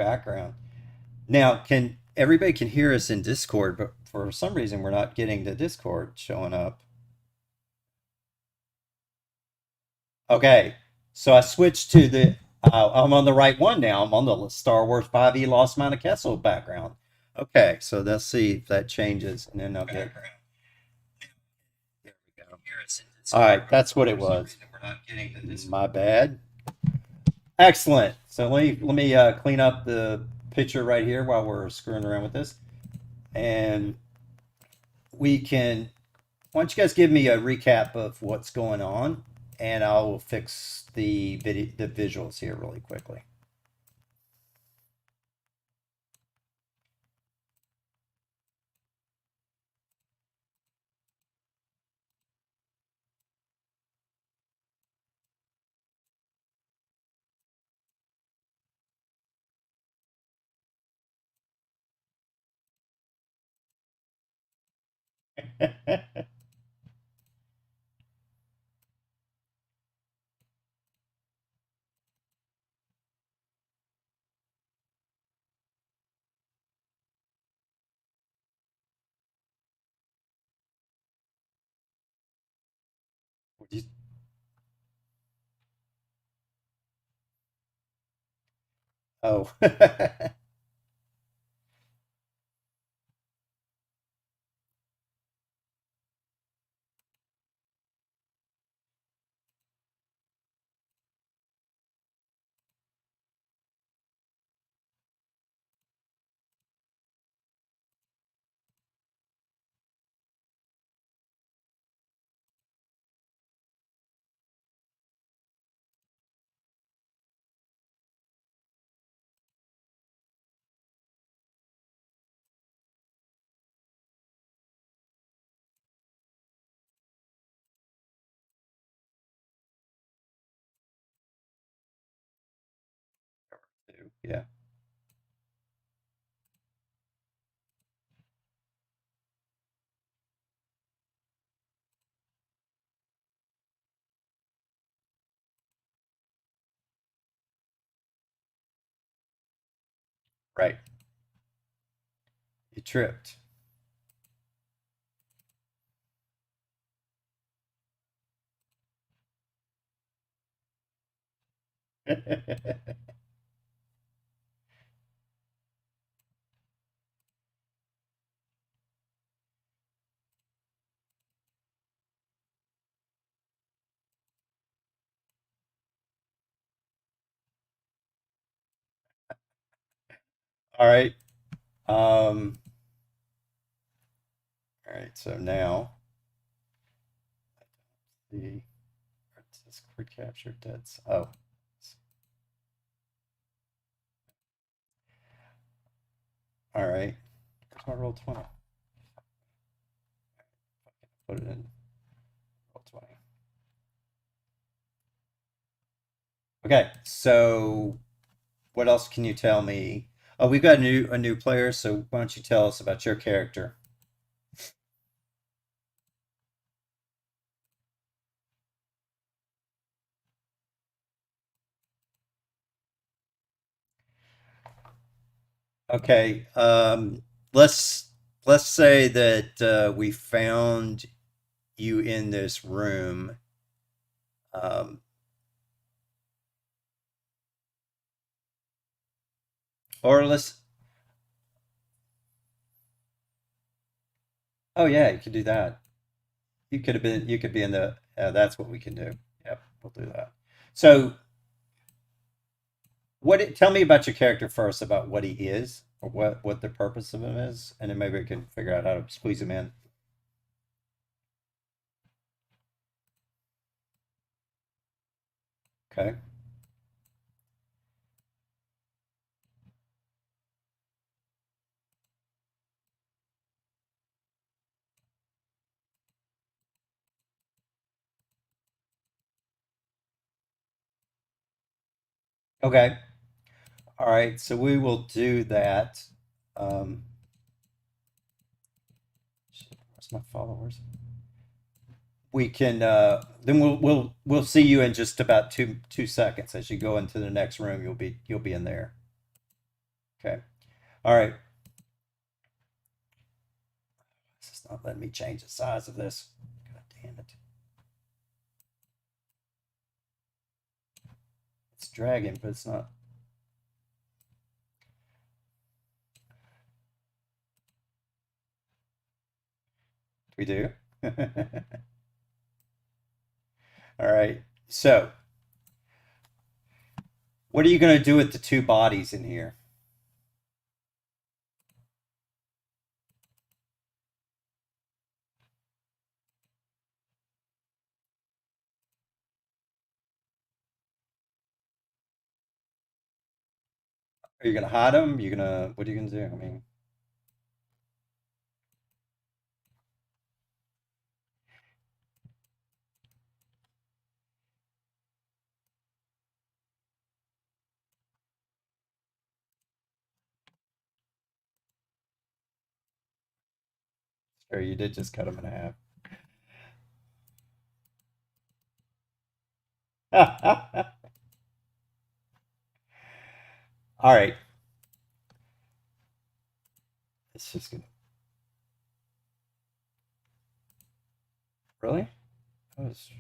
background. Now, can everybody can hear us in Discord, but for some reason we're not getting the Discord showing up. Okay, so I switched to the. I'm on the right one now. I'm on the Star Wars 5e Lost Mount of Kessel background. Okay, so let's see if that changes, and then I'll get. There we go. All right, that's what it was. My bad. Excellent. So let me clean up the picture right here while we're screwing around with this, and we can. Why don't you guys give me a recap of what's going on, and I'll fix the visuals here really quickly. Oh. Yeah. Right. You tripped. All right. Um, all right. So now the artist quick capture deads. Oh. All right. Where's my roll 20? Put it in roll 20. Okay. So what else can you tell me? Oh, we've got a new player, so why don't you tell us about your character? Okay. Let's say that we found you in this room. Um, or let's. Oh yeah, you could do that. You could have been. You could be in the. That's what we can do. Yep, we'll do that. So, tell me about your character first, about what he is, or what the purpose of him is, and then maybe we can figure out how to squeeze him in. Okay. Okay. All right. So we will do that. Um, shit, where's my followers? We can. Then we'll see you in just about two seconds as you go into the next room. You'll be in there. Okay. All right. This is not letting me change the size of this. God damn it. It's dragging, but it's not. We do. All right. So, what are you going to do with the two bodies in here? Are you going to hide them? You going to, what are you going to do? I mean, sure, you did just cut them in half. All right. It's just going to, really? That was,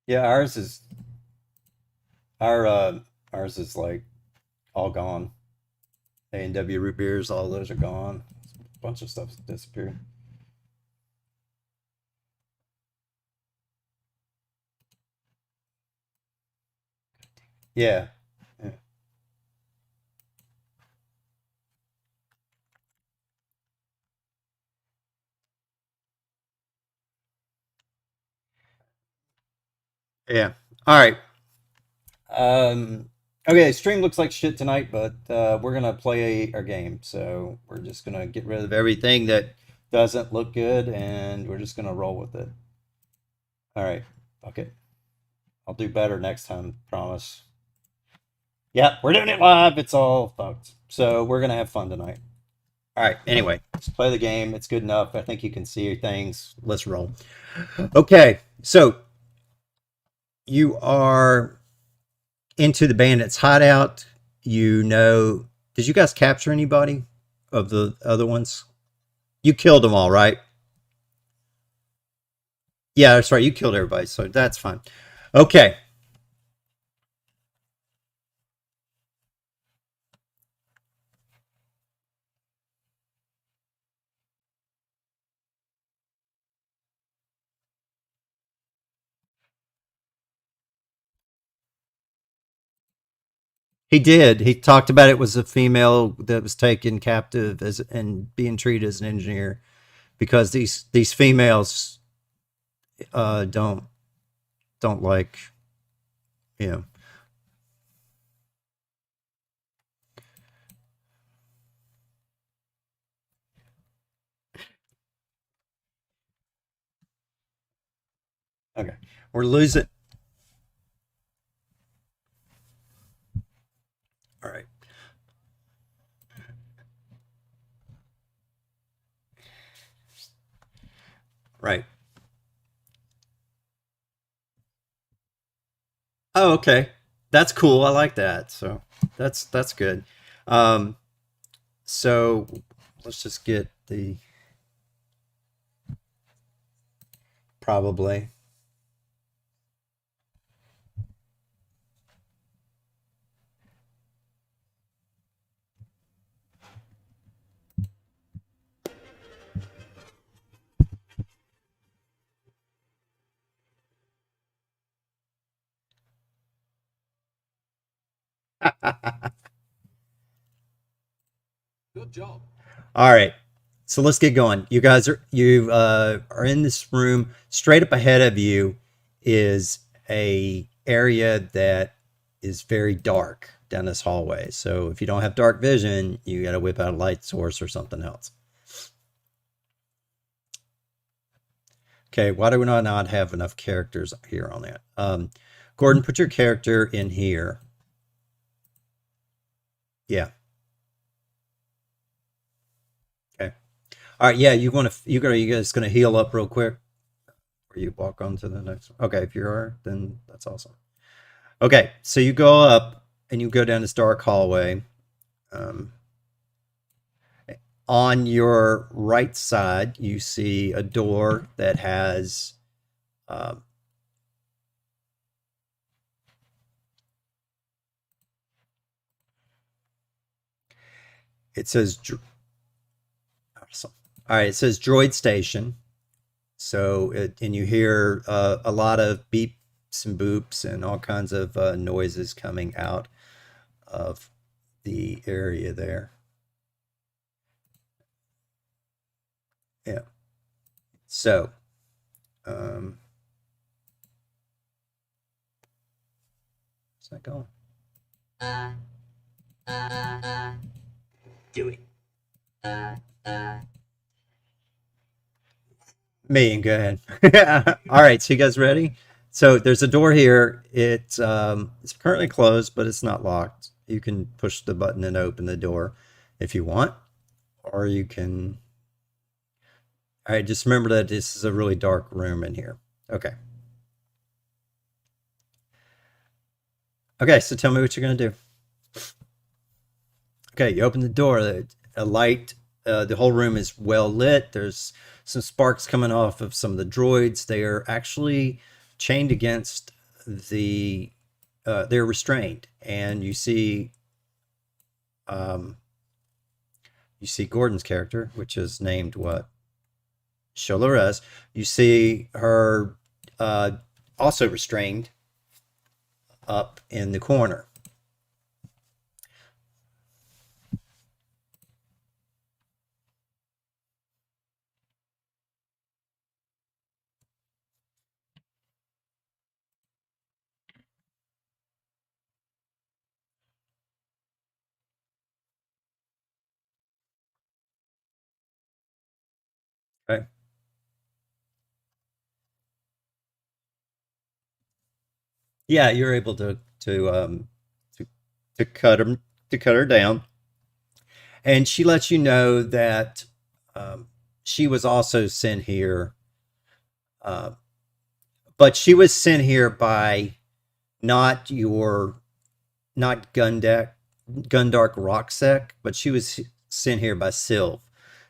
yeah, our, ours is like all gone. A&W root beers, all those are gone. A bunch of stuff's disappeared. Yeah. Yeah. Yeah. All right. Okay, stream looks like shit tonight, but we're gonna play our game. So we're just gonna get rid of everything that doesn't look good, and we're just gonna roll with it. All right. Fuck it. I'll do better next time. Promise. Yeah, we're doing it live. It's all fucked. So we're gonna have fun tonight. All right. Anyway, let's play the game. It's good enough. I think you can see things. Let's roll. Okay. So you are into the bandits' hideout. You know, did you guys capture anybody of the other ones? You killed them all, right? Yeah, that's right. You killed everybody, so that's fine. Okay. He did. He talked about it was a female that was taken captive as and being treated as an engineer because these females don't like you know. Okay, we're losing. All right, right. Oh, okay. That's cool. I like that. So that's good. Um, so let's just get the probably. Good job. All right. So let's get going. You are in this room. Straight up ahead of you is a area that is very dark down this hallway. So if you don't have dark vision, you got to whip out a light source or something else. Okay, why do we not have enough characters here on that? Gordon, put your character in here. Yeah. Okay. All right, yeah, you guys gonna heal up real quick, or you walk on to the next one. Okay, if you are, then that's awesome. Okay, so you go up and you go down this dark hallway. Um, on your right side, you see a door that has uh, it says awesome. All right, it says Droid Station. So and you hear a lot of beeps and boops and all kinds of noises coming out of the area there. Yeah. So, um, where's that going? Dewey. Me, go ahead. All right, so you guys ready? So there's a door here. It's currently closed, but it's not locked. You can push the button and open the door if you want, or you can. All right, just remember that this is a really dark room in here. Okay. Okay, so tell me what you're gonna do. Okay, you open the door. A light. The whole room is well lit. There's some sparks coming off of some of the droids. They are actually chained against the. They're restrained, and um, you see Gordon's character, which is named what? Sholores. You see her also restrained up in the corner. Okay. Yeah, you're able to to cut him to cut her down, and she lets you know that she was also sent here, uh, but she was sent here by not your not Gundark Rocksec, but she was sent here by Sylv.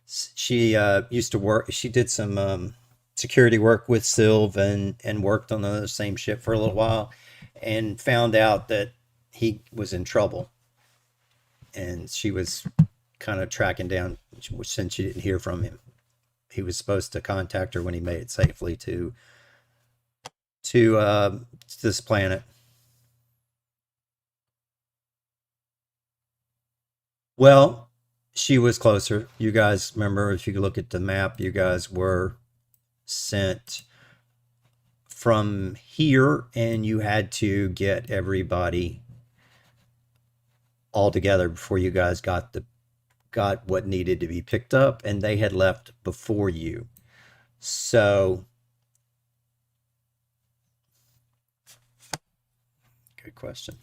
She used to work. She did some security work with Sylv and worked on the same ship for a little while, and found out that he was in trouble, and she was kind of tracking down since she didn't hear from him. He was supposed to contact her when he made it safely to this planet. Well, she was closer. You guys remember, if you look at the map, you guys were sent from here, and you had to get everybody all together before you guys got what needed to be picked up, and they had left before you. So, good question.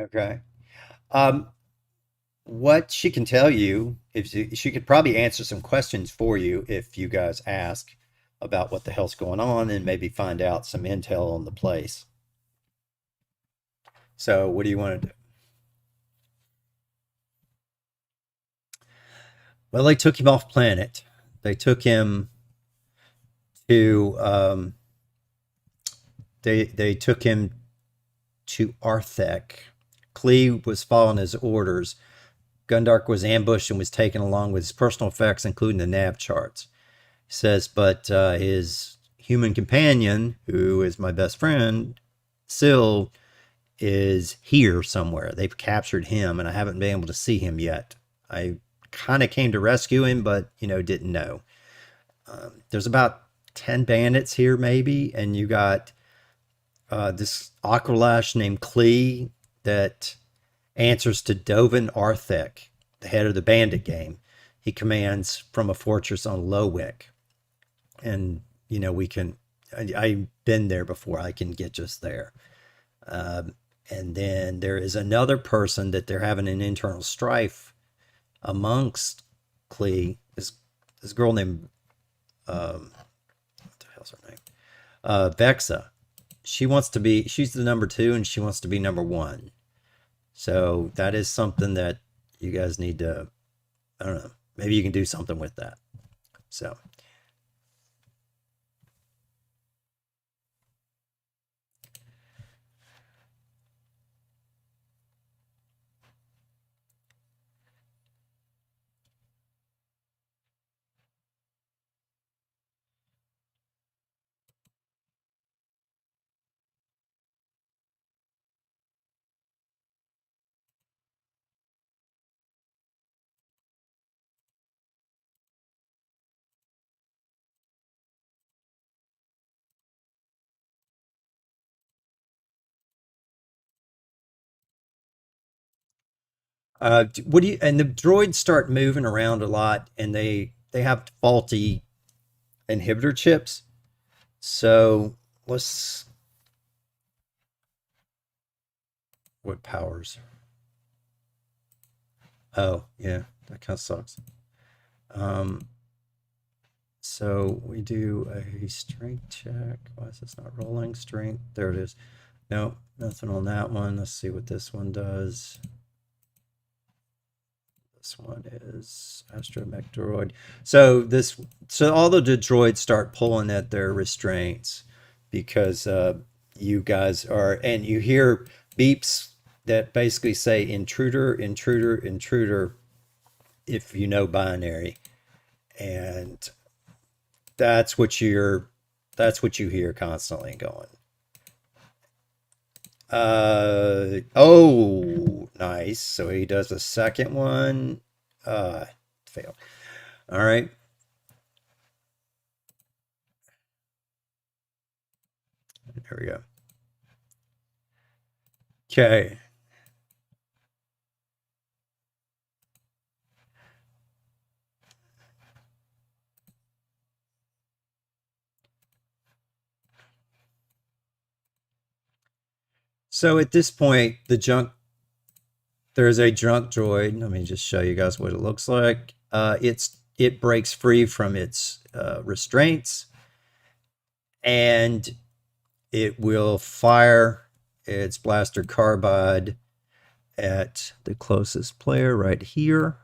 Okay. Um, what she can tell you, if she could probably answer some questions for you if you guys ask about what the hell's going on and maybe find out some intel on the place. So, what do you want to do? Well, they took him off planet. They took him to they took him to Arthek. Klee was following his orders. Gundark was ambushed and was taken along with his personal effects, including the nav charts. He says, but his human companion, who is my best friend, Syl, is here somewhere. They've captured him, and I haven't been able to see him yet. I kind of came to rescue him, but didn't know. There's about 10 bandits here, maybe, and you got this Aqualash named Klee that answers to Dovin Arthek, the head of the bandit game. he commands from a fortress on Lowick. And, we can, I've been there before. I can get just there. And then there is another person that they're having an internal strife amongst Klee. This girl named, what the hell's her name? Vexa. She's the number two and she wants to be number one. So that is something that you guys need to, I don't know, maybe you can do something with that. So, what do you, and the droids start moving around a lot and they have faulty inhibitor chips. So, let's, what powers? Oh, yeah, that kind of sucks. Um, so we do a strength check. Why is this not rolling? Strength. There it is. No, nothing on that one. Let's see what this one does. This one is astromech droid. So all the droids start pulling at their restraints because you guys are, and you hear beeps that basically say intruder, intruder, intruder, if you know binary, and that's what you're, that's what you hear constantly going. Oh, nice. So he does a second one. Failed. All right. There we go. Okay. So at this point, there's a junk droid. Let me just show you guys what it looks like. It breaks free from its restraints, and it will fire its blaster carbide at the closest player right here,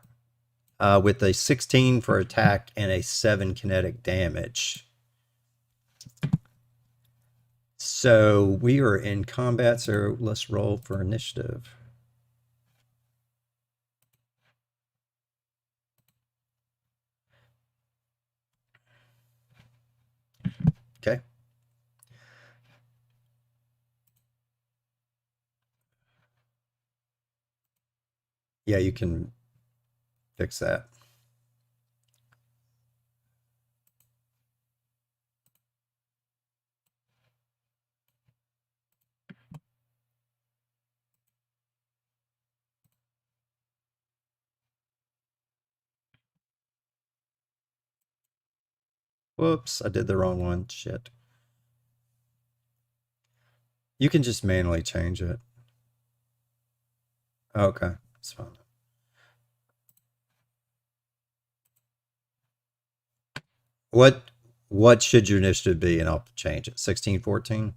with a 16 for attack and a 7 kinetic damage. So we are in combat, so let's roll for initiative. Okay. Yeah, you can fix that. Whoops, I did the wrong one. Shit. You can just manually change it. Okay, it's fine. What what should your initiative be? And I'll change it. 16, 14?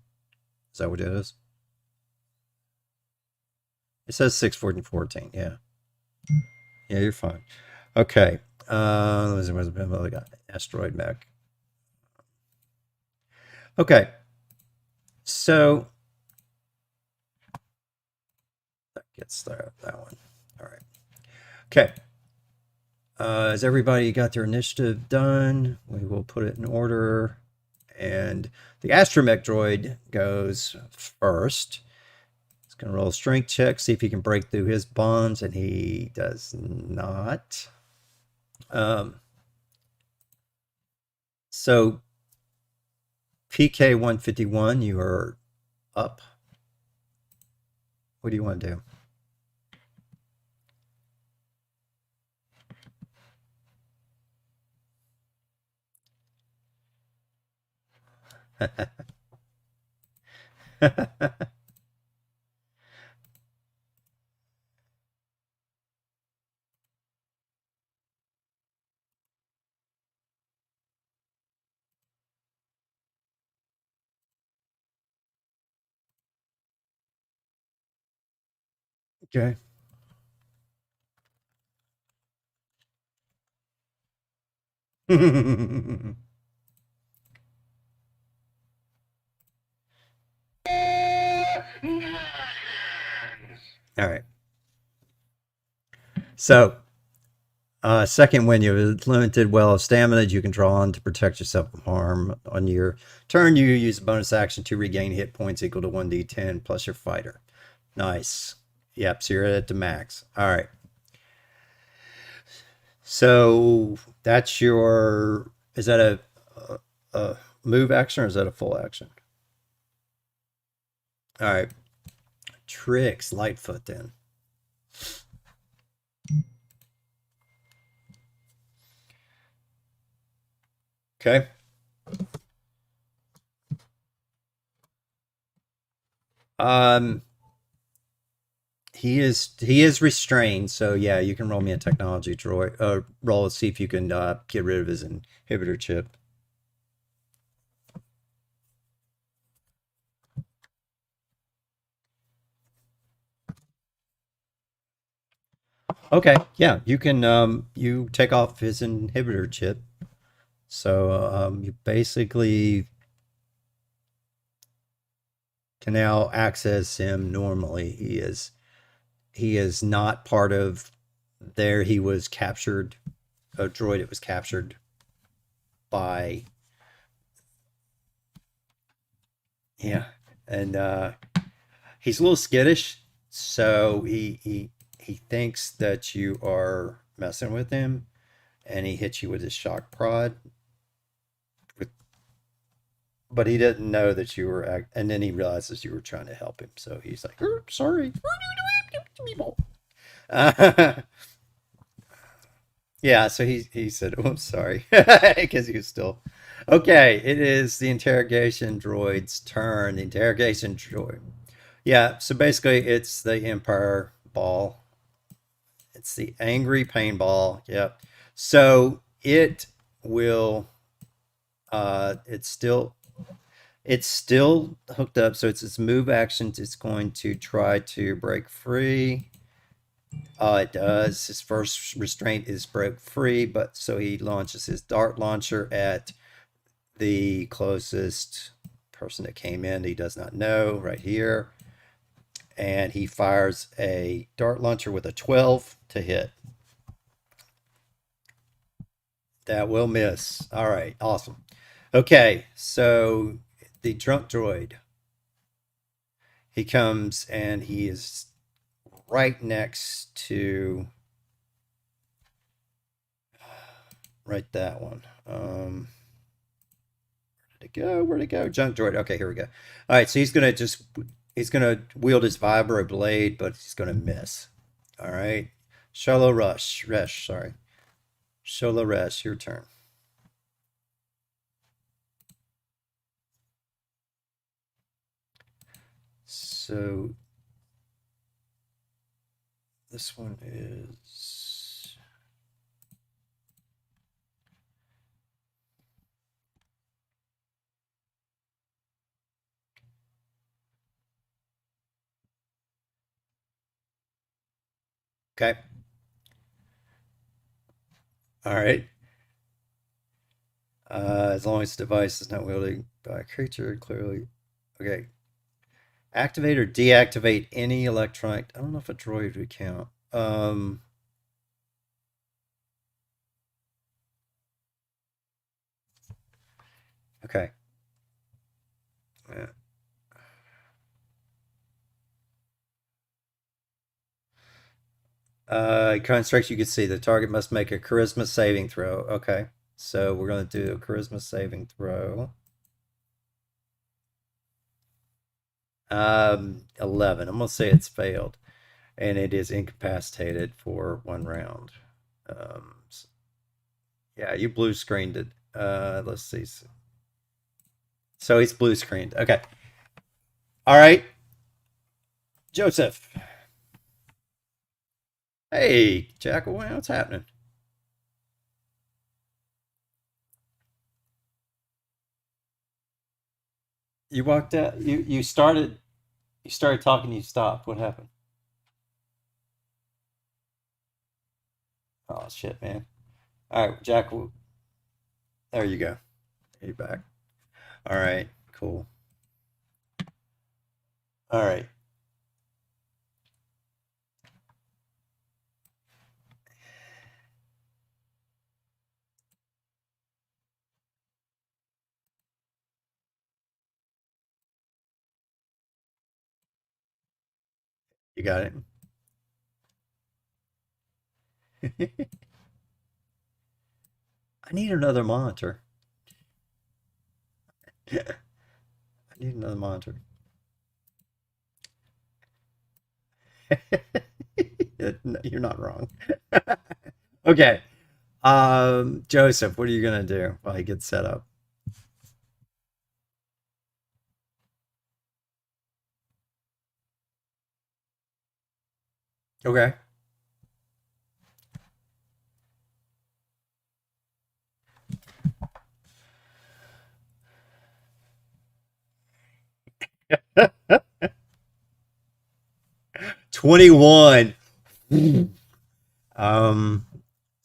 Is that what it is? It says 6, 14, 14. Yeah. Yeah, you're fine. Okay. Asteroid mech. Okay. So that gets that one. All right. Okay. Has everybody got their initiative done? We will put it in order. And the astromech droid goes first. He's going to roll a strength check, see if he can break through his bonds, and he does not. So PK 151, you are up. What do you want to do? Okay. All right. So, second, when you have a limited well of stamina that you can draw on to protect yourself from harm. On your turn, you use a bonus action to regain hit points equal to 1d10 plus your fighter. Nice. Yep, so you're at the max. All right. So that's your. Is that a move action or is that a full action? All right. Tricks, Lightfoot then. Okay. Um, he is restrained, so yeah, you can roll me a technology droid. Roll and see if you can get rid of his inhibitor chip. Okay, yeah, you can you take off his inhibitor chip. So you basically can now access him normally. He is not part of there. He was captured. A droid. It was captured by yeah, and he's a little skittish. So he thinks that you are messing with him, and he hits you with his shock prod. With, but he didn't know that you were. And then he realizes you were trying to help him. So he's like, "Sorry." Yeah, so he said, "Oh, I'm sorry," because he was still okay. It is the interrogation droid's turn. The interrogation droid. Yeah, so basically, it's the Empire ball. It's the angry paintball. Yep. So it will. It's still hooked up. So it's move actions. It's going to try to break free. It does. His first restraint is broke free, but so he launches his dart launcher at the closest person that came in. He does not know right here, and he fires a dart launcher with a 12 to hit. That will miss. All right, awesome. Okay, so the drunk droid, he comes and he is right next to right that one. Where'd it go? Where'd it go? Junk droid. Okay, here we go. All right, so he's gonna wield his vibro blade, but he's gonna miss. All right, Shallow Resh, sorry, Shola Resh, your turn. So this one is okay. All right. As long as the device is not wielded by a creature, clearly. Okay. Activate or deactivate any electronic. I don't know if a droid would count. Okay. Uh, constructs you can see the target must make a charisma saving throw. Okay. So we're going to do a charisma saving throw. 11. I'm going to say it's failed. And it is incapacitated for 1 round. Um, yeah, you blue screened it. Let's see. So he's blue screened. Okay. All right, Joseph. Hey, Jackal, what's happening? You walked out. You started talking. You stopped. What happened? Oh shit, man. All right, Jackal. There you go. You're back. All right. Cool. All right. You got it. I need another monitor. I need another monitor. You're not wrong. Okay. Joseph, what are you gonna do while he gets set up? Okay. 21. Um,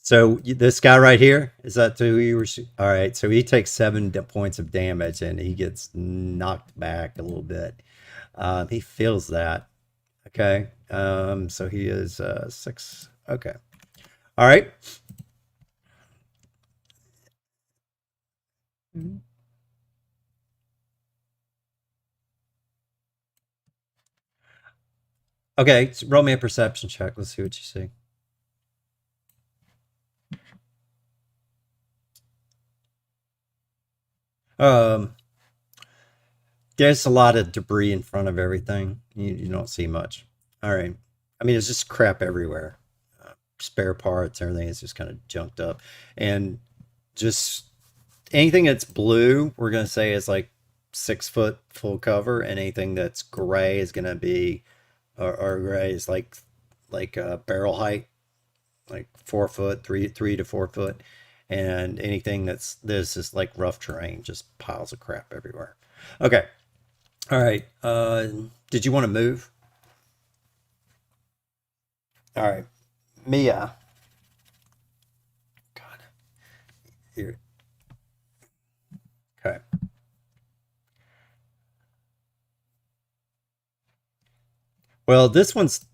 so this guy right here, is that who you were? All right. So he takes points of damage and he gets knocked back a little bit. He feels that. Okay. So he is 6. Okay. All right. Okay. So roll me a perception check. Let's see what you see. Um, there's a lot of debris in front of everything. You don't see much. All right. I mean, it's just crap everywhere. Spare parts, everything is just kind of junked up. And just anything that's blue, we're going to say is like 6 foot full cover. And anything that's gray is going to be, or gray is like barrel height, like 4 foot, 3 to 4 foot. And anything that's this is like rough terrain, just piles of crap everywhere. Okay. All right. Did you want to move? All right. Mia. God. Here. Okay. Well, this one's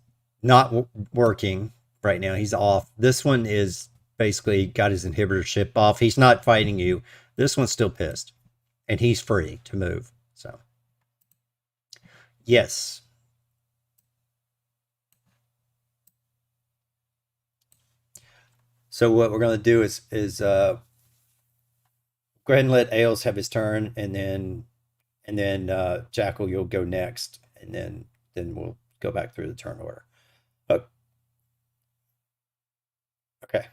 not working right now. He's off. This one is basically got his inhibitor ship off. He's not fighting you. This one's still pissed, and he's free to move. So, yes. So what we're gonna do is go ahead and let Ailes have his turn, and then Jackal, you'll go next, and then we'll go back through the turn order. Oh, okay.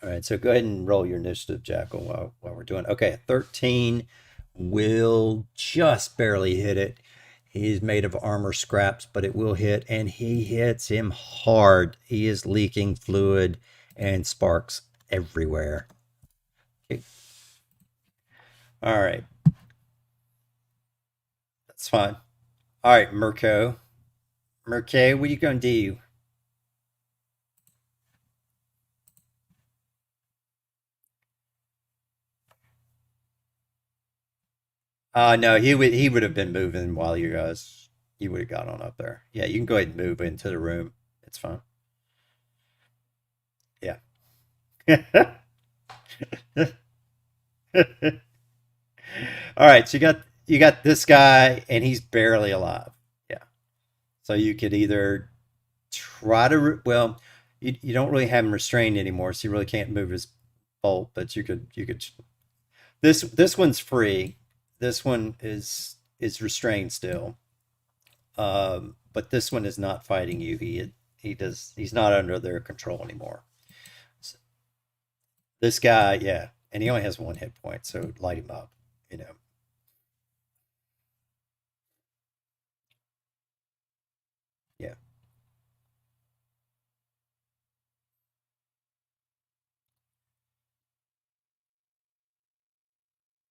All right, so go ahead and roll your initiative, Jackal, while we're doing. Okay, 13 will just barely hit it. He's made of armor scraps, but it will hit, and he hits him hard. He is leaking fluid and sparks everywhere. Okay. All right, that's fine. All right, Mirko. Mirko, what are you gonna do? No, he would have been moving while you would have got on up there. Yeah, you can go ahead and move into the room. It's fine. Yeah. All right, so you got this guy, and he's barely alive. Yeah. So you could either try to well, you don't really have him restrained anymore, so you really can't move his bolt. But you could this one's free. This one is restrained still. But this one is not fighting you. He's not under their control anymore. This guy, yeah, and he only has one hit point, so light him up. You know. Yeah.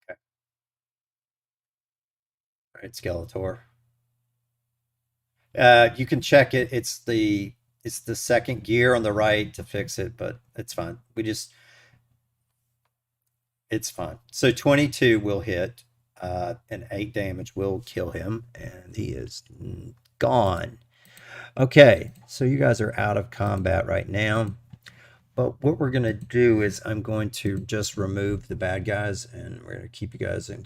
Okay. All right, Skeletor. You can check it. It's the second gear on the right to fix it, but it's fine. It's fine. So 22 will hit, and 8 damage will kill him, and he is gone. Okay, so you guys are out of combat right now. But what we're gonna do is I'm going to just remove the bad guys, and we're gonna keep you guys in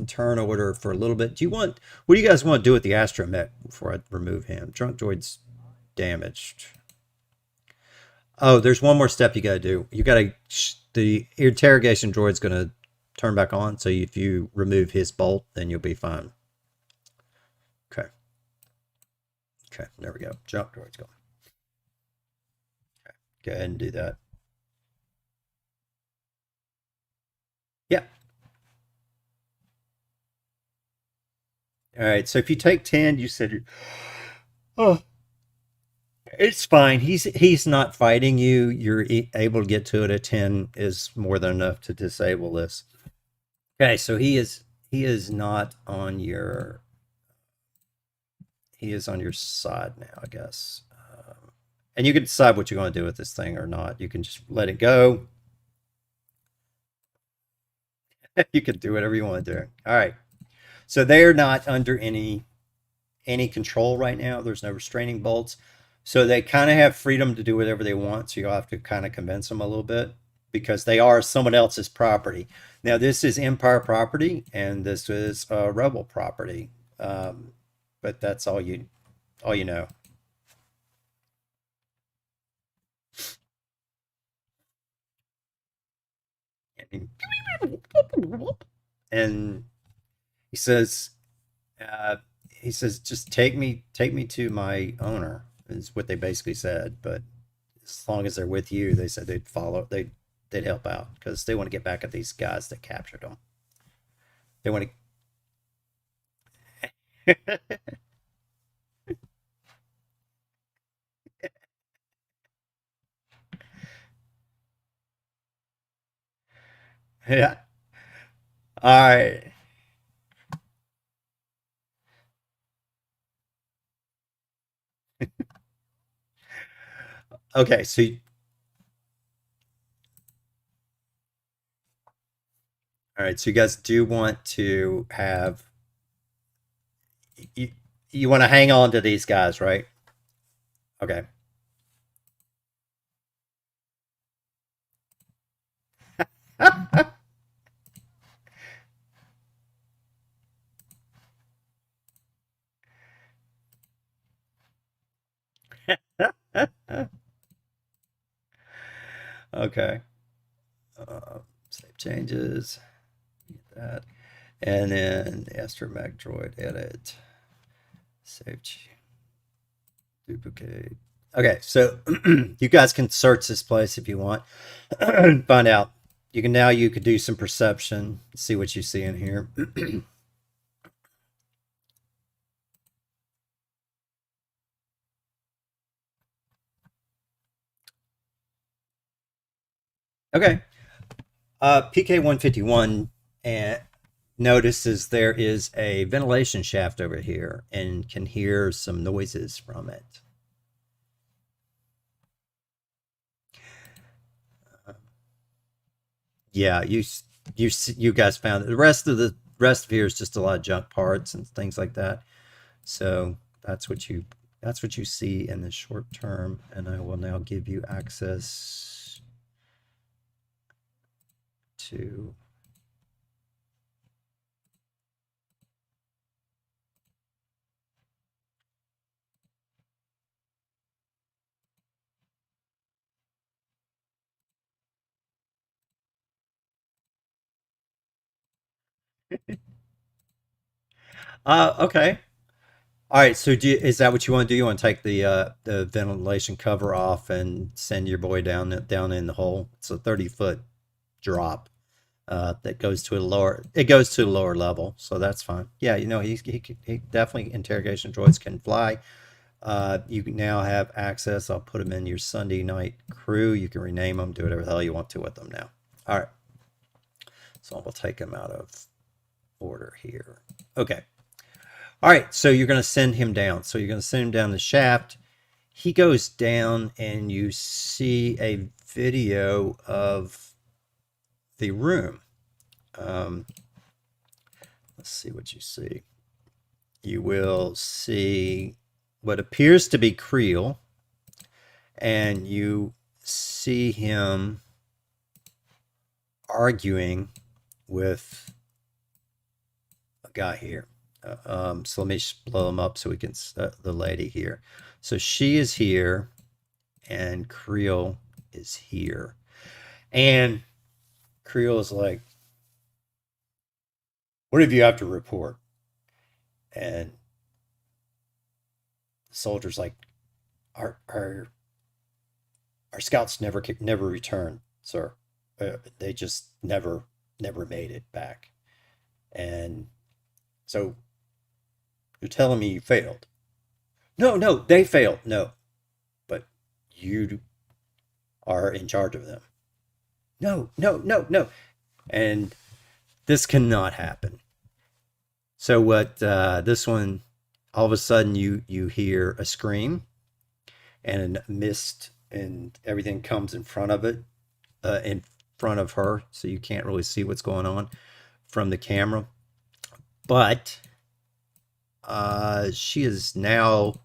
turn order for a little bit. What do you guys want to do with the astromech before I remove him? Drunk droid's damaged. Oh, there's one more step you gotta do. You gotta the interrogation droid's gonna turn back on. So if you remove his bolt, then you'll be fine. Okay. Okay. There we go. Junk droid's going. Go ahead and do that. Yeah. All right. So if you take 10, you said, oh, it's fine. He's not fighting you. You're able to get to it at 10 is more than enough to disable this. Okay, so he is not on your he is on your side now, I guess. And you can decide what you're going to do with this thing or not. You can just let it go. You can do whatever you want to do. All right. So they're not under any control right now. There's no restraining bolts. So they kind of have freedom to do whatever they want. So you'll have to kind of convince them a little bit because they are someone else's property. Now, this is Empire property and this is Rebel property. But that's all you know. And he says, uh, just take me to my owner, is what they basically said. But as long as they're with you, they said they'd help out because they want to get back at these guys that captured them. They want to. Yeah. All right. Okay. All right. So you guys do want to have you, you want to hang on to these guys, right? Okay. Okay. Save changes. That. And then the astromech droid edit. Save. Duplicate. Okay, so you guys can search this place if you want. Find out. You can do some perception, see what you see in here. Okay. PK 151 and notices there is a ventilation shaft over here and can hear some noises from it. Yeah, you guys found it. The rest of here is just a lot of junk parts and things like that. So that's what you see in the short term, and I will now give you access to. Okay. All right, so is that what you want to do? You want to take the ventilation cover off and send your boy down in the hole? It's a 30-foot drop that goes to a lower. It goes to a lower level, so that's fine. Yeah, he definitely interrogation droids can fly. You now have access. I'll put them in your Sunday night crew. You can rename them, do whatever the hell you want to with them now. All right, so we'll take them out of order here. Okay. All right, so you're going to send him down. So you're going to send him down the shaft. He goes down, and you see a video of the room. Um, let's see what you see. You will see what appears to be Creel, and you see him arguing with a guy here. So let me blow him up so we can the lady here. So she is here, and Creel is here, and Creel is like, "What have you have to report?" And the soldier's like, "Our our scouts never returned, sir. They just never made it back. And so you're telling me you failed?" "No, no, they failed. No, but you are in charge of them." "No, no, no, no." And this cannot happen. So what? This one, all of a sudden, you hear a scream and a mist, and everything comes in front of it, in front of her, so you can't really see what's going on from the camera. But she is now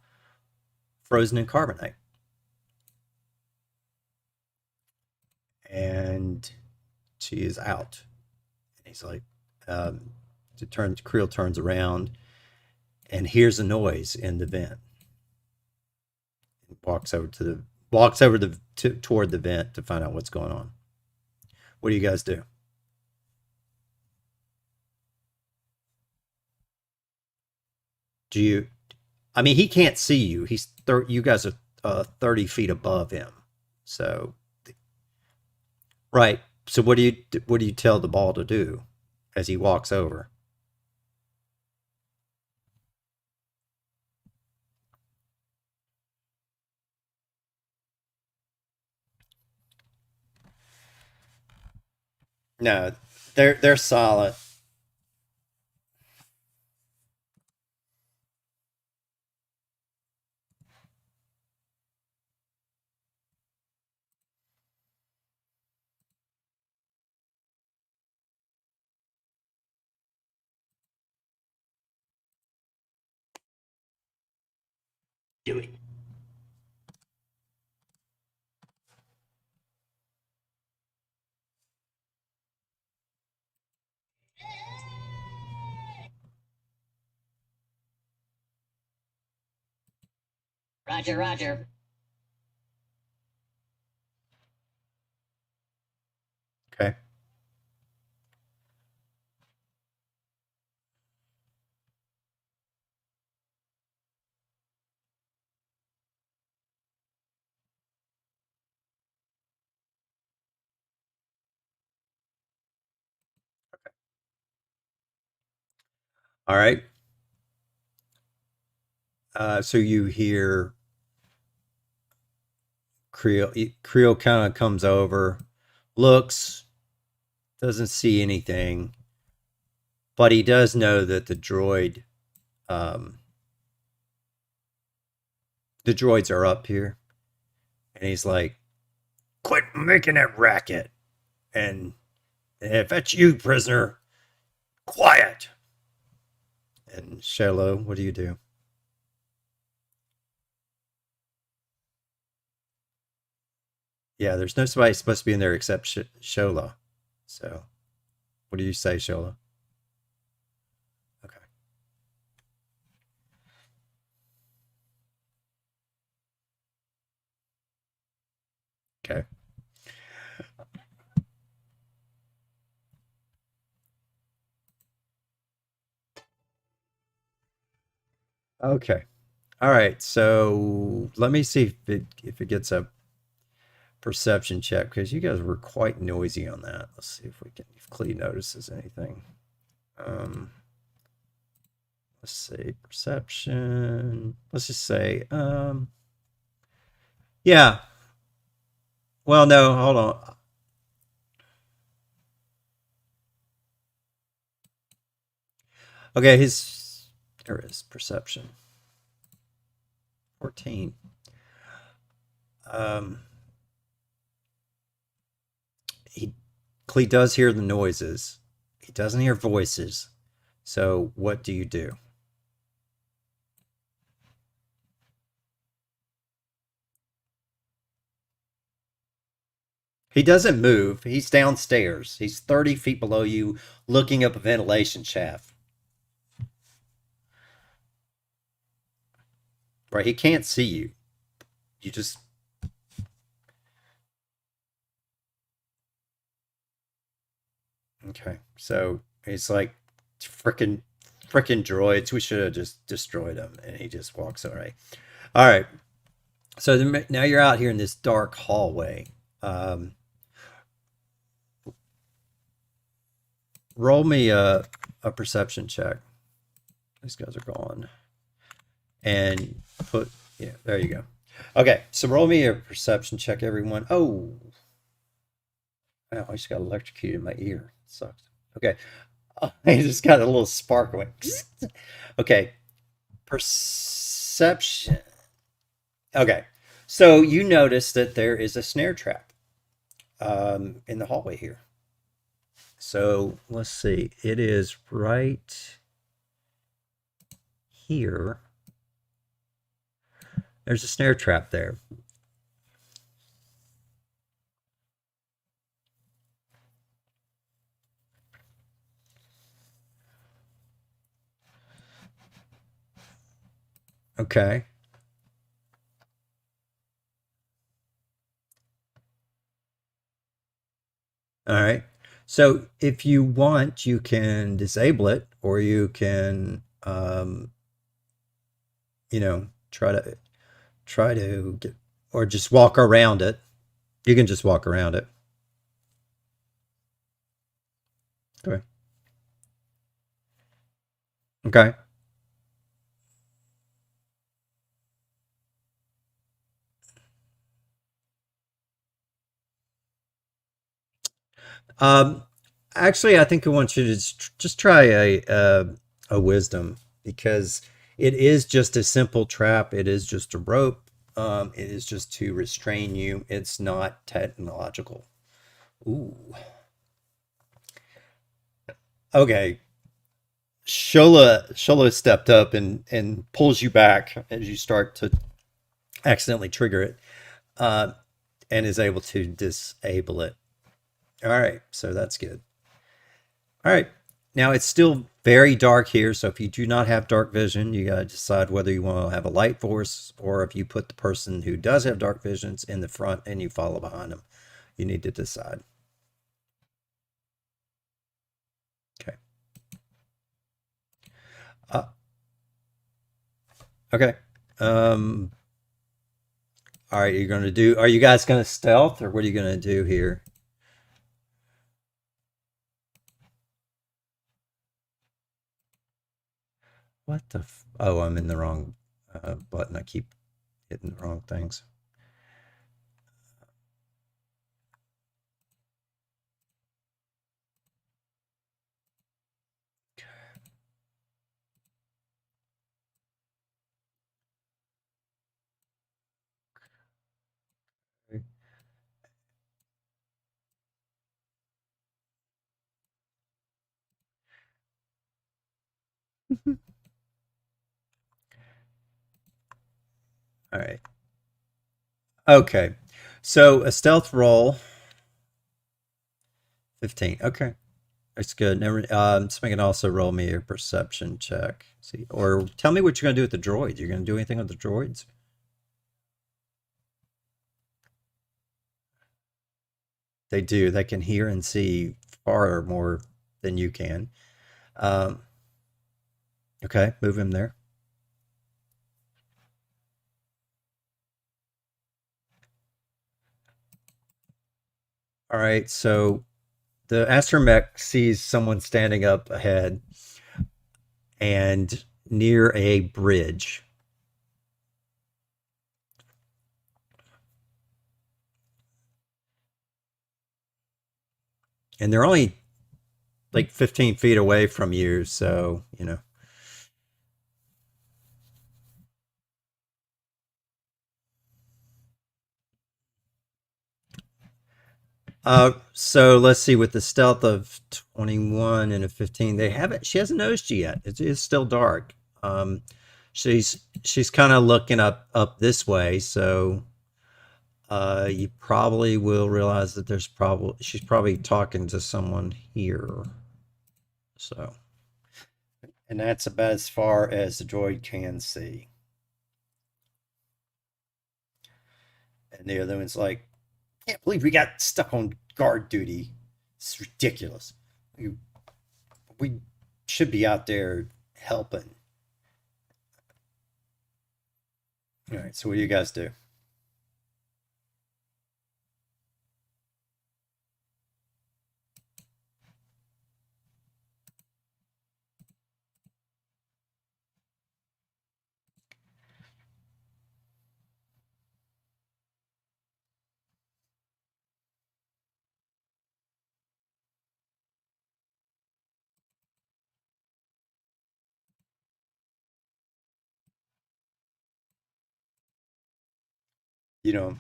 frozen in carbonite, and she is out. And he's like, Creel turns around and hears a noise in the vent. Walks over toward the vent to find out what's going on. What do you guys do? Do you? I mean, he can't see you. You guys are 30 feet above him. So right. So what do you tell the ball to do as he walks over? No, they're solid. Do it. Roger, Roger. Okay. All right. So you hear Creel. Creel kind of comes over, looks, doesn't see anything, but he does know that um, the droids are up here, and he's like, "Quit making that racket, and if that's you, prisoner, quiet." And Shelo, what do you do? Yeah, there's no somebody supposed to be in there except Shola. So, what do you say, Shola? Okay. Okay. Okay. All right. So let me see if it gets a perception check because you guys were quite noisy on that. Let's see if Clee notices anything. Um, let's see, perception. Let's just say, yeah. Well, no, hold on. Okay, there is perception. 14. Um, he Clee does hear the noises. He doesn't hear voices. So what do you do? He doesn't move. He's downstairs. He's 30 feet below you, looking up a ventilation shaft. Right? He can't see you. You just okay. So he's like frickin' droids. We should have just destroyed him. And he just walks away. All right. So now you're out here in this dark hallway. Um, roll me a perception check. These guys are gone. And yeah, there you go. Okay, so roll me a perception check, everyone. Oh, wow, I just got electrocuted in my ear. It sucks. Okay, I just got a little spark going. Okay, perception. Okay, so you notice that there is a snare trap in the hallway here. So let's see. It is right here. There's a snare trap there. Okay. All right. So if you want, you can disable it, or you can, try to get, or just walk around it. You can just walk around it. Okay. Okay. Um, actually, I think I want you to just try a wisdom because it is just a simple trap. It is just a rope. It is just to restrain you. It's not technological. Ooh. Okay. Shola stepped up and pulls you back as you start to accidentally trigger it, uh, and is able to disable it. All right, so that's good. All right, now it's still very dark here, so if you do not have dark vision, you gotta decide whether you want to have a light force or if you put the person who does have dark visions in the front and you follow behind them. You need to decide. Okay. Uh, okay. Um, all right, are you guys gonna stealth or what are you gonna do here? What the oh, I'm in the wrong button. I keep hitting the wrong things. All right. Okay. So a stealth roll, 15. Okay. That's good. Never somebody can also roll me a perception check. See, or tell me what you're gonna do with the droids. You're gonna do anything with the droids? They do. They can hear and see far more than you can. Um, okay, move him there. All right, so the astromech sees someone standing up ahead and near a bridge. And they're only like 15 feet away from you, so, you know. So let's see, with the stealth of 21 and a 15, they haven't, she hasn't noticed you yet. It is still dark. Um, she's kind of looking up this way, so you probably will realize that she's probably talking to someone here. So, and that's about as far as the droid can see. And the other one's like, can't believe we got stuck on guard duty. It's ridiculous. We should be out there helping. All right, so what do you guys do? You know,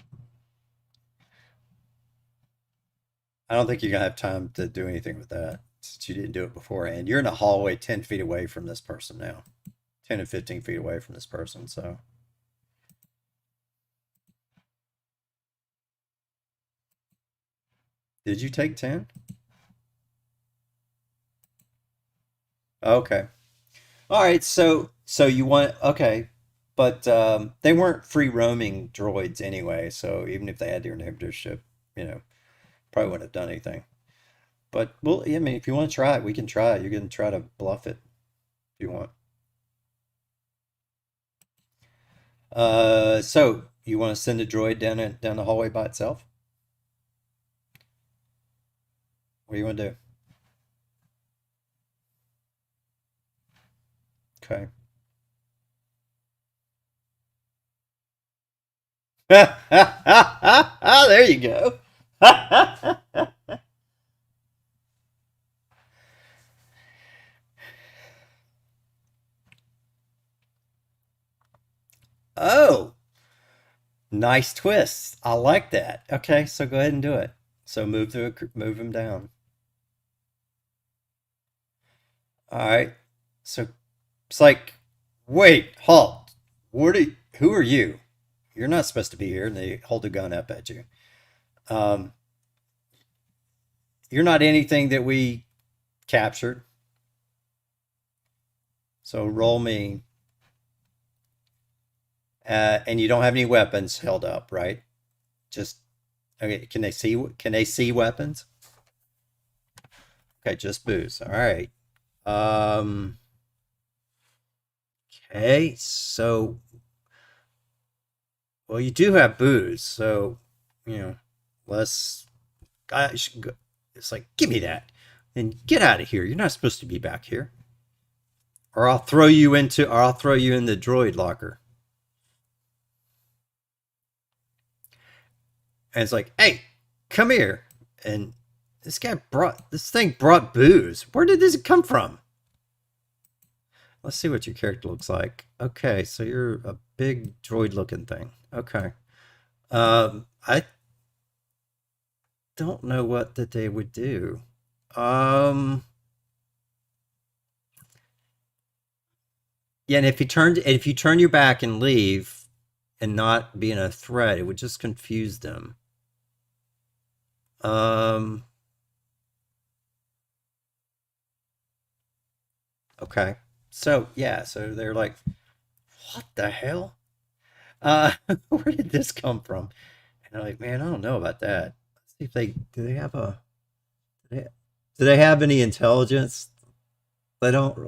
I don't think you're gonna have time to do anything with that since you didn't do it beforehand. You're in a hallway 10 feet away from this person now, 10 and 15 feet away from this person. So, did you take 10? Okay. All right. So you want, okay. But they weren't free roaming droids anyway. So even if they had their inhibitor ship, you know, probably wouldn't have done anything. But well, I mean, if you want to try it, we can try it. You can try to bluff it if you want. So you want to send a droid down the hallway by itself? What do you want to do? Okay. There you go. Oh, nice twist. I like that. Okay, so go ahead and do it. So move him down. All right. So it's like, wait, halt. Who are you? You're not supposed to be here. And they hold a gun up at you. Um, you're not anything that we captured. So roll me. And you don't have any weapons held up, right? Just okay. Can they see weapons? Okay, just booze. All right. Um. Okay. So, well, you do have booze, so you know. Let's. I should go. It's like, give me that, and get out of here. You're not supposed to be back here, or I'll throw you in the droid locker. And it's like, hey, come here. And this thing brought booze. Where did this come from? Let's see what your character looks like. Okay, so you're a big droid looking thing. Okay. I don't know what that they would do. Um, yeah, and if you turn your back and leave and not being a threat, it would just confuse them. Um, okay. So yeah, so they're like, what the hell? Uh, where did this come from? And I'm like, man, I don't know about that. Let's see if they have do they, do they have any intelligence? They don't.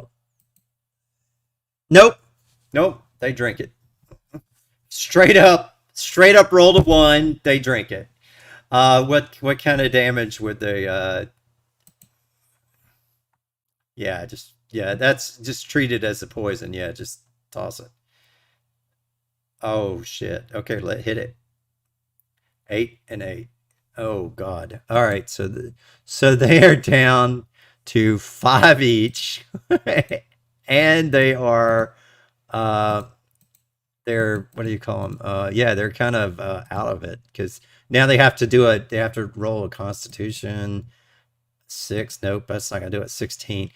Nope, nope. They drink it straight up roll to one. They drink it. What kind of damage would they yeah, just yeah, that's just treat it as a poison. Yeah, just toss it. Oh shit. Okay, let hit it. 8 and 8. Oh God. All right, so they are down to five each. And they are uh they're what do you call them? Yeah, they're kind of out of it because now they have to roll a constitution six. Nope, that's not gonna do it. 16.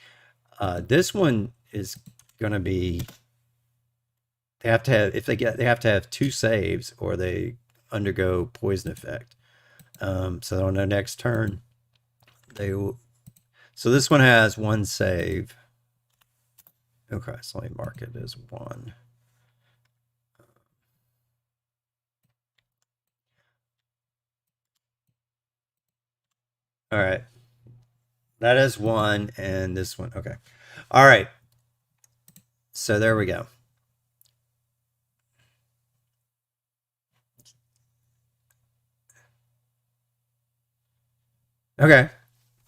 This one is gonna be they have to have if they have to have two saves or they undergo poison effect. So on their next turn, they will. So this one has one save. Okay, so let me mark it as one. All right, that is one, and this one. Okay, all right. So there we go. Okay,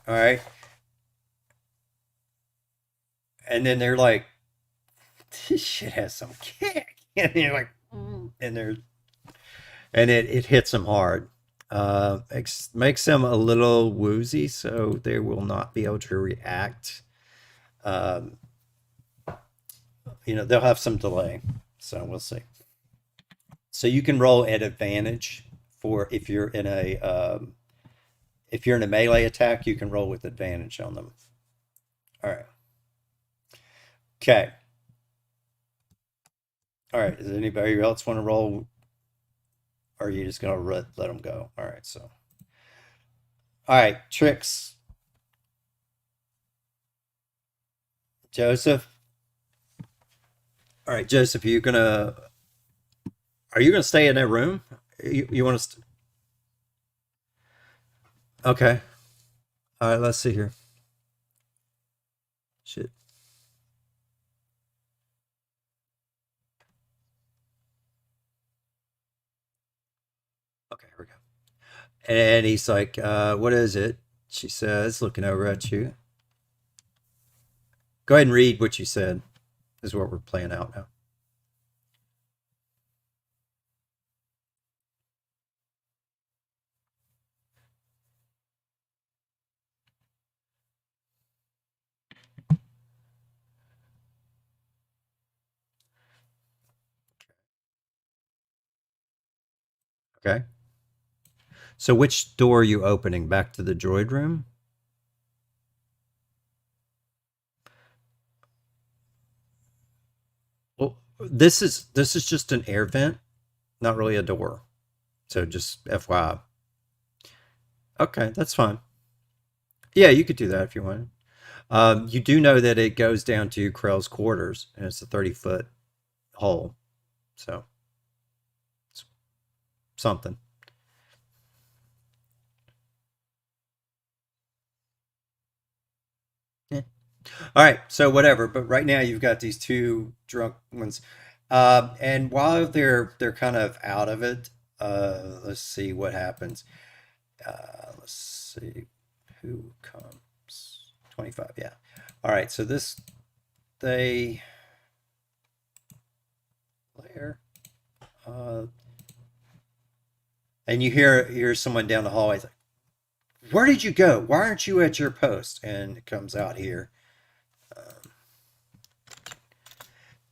all right. And then they're like, this shit has some kick, and you're like, and they're and it hits them hard. Makes them a little woozy, so they will not be able to react. Um, they'll have some delay, so we'll see. So you can roll at advantage for if you're in a melee attack, you can roll with advantage on them. All right. Okay. All right. Does anybody else want to roll? Or are you just gonna let them go? All right. So. All right. Tricks. Joseph. All right, Joseph. Are you gonna stay in that room? You want to? Okay. All right. Let's see here. Shit. Okay. Here we go. And he's like, "What is it?" She says, looking over at you. Go ahead and read what you said. Is what we're playing out now. Okay. So which door are you opening? Back to the droid room? Well, this is just an air vent, not really a door. So just FYI. Okay, that's fine. Yeah, you could do that if you want. You do know that it goes down to Krell's quarters, and it's a 30-foot hole. So it's something. Yeah. All right, so whatever. But right now you've got these two drunk ones, and while they're kind of out of it, let's see what happens. Let's see who comes. 25, yeah. All right, so this they player, uh, and you hear someone down the hallway. It's like, where did you go? Why aren't you at your post? And it comes out here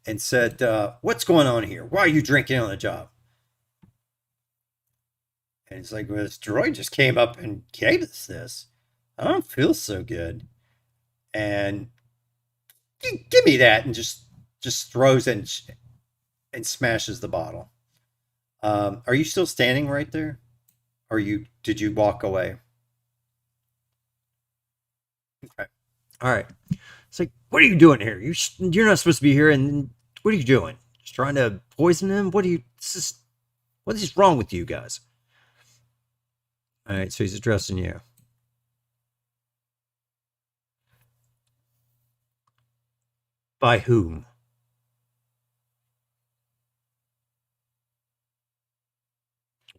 and said, "What's going on here? Why are you drinking on the job?" And it's like, well, this droid just came up and gave us this. I don't feel so good. And give me that, and just throws and smashes the bottle. Are you still standing right there, or did you walk away? Okay. All right. It's like, what are you doing here? You're not supposed to be here. And what are you doing? Just trying to poison him? What is wrong with you guys? All right. So he's addressing you. By whom?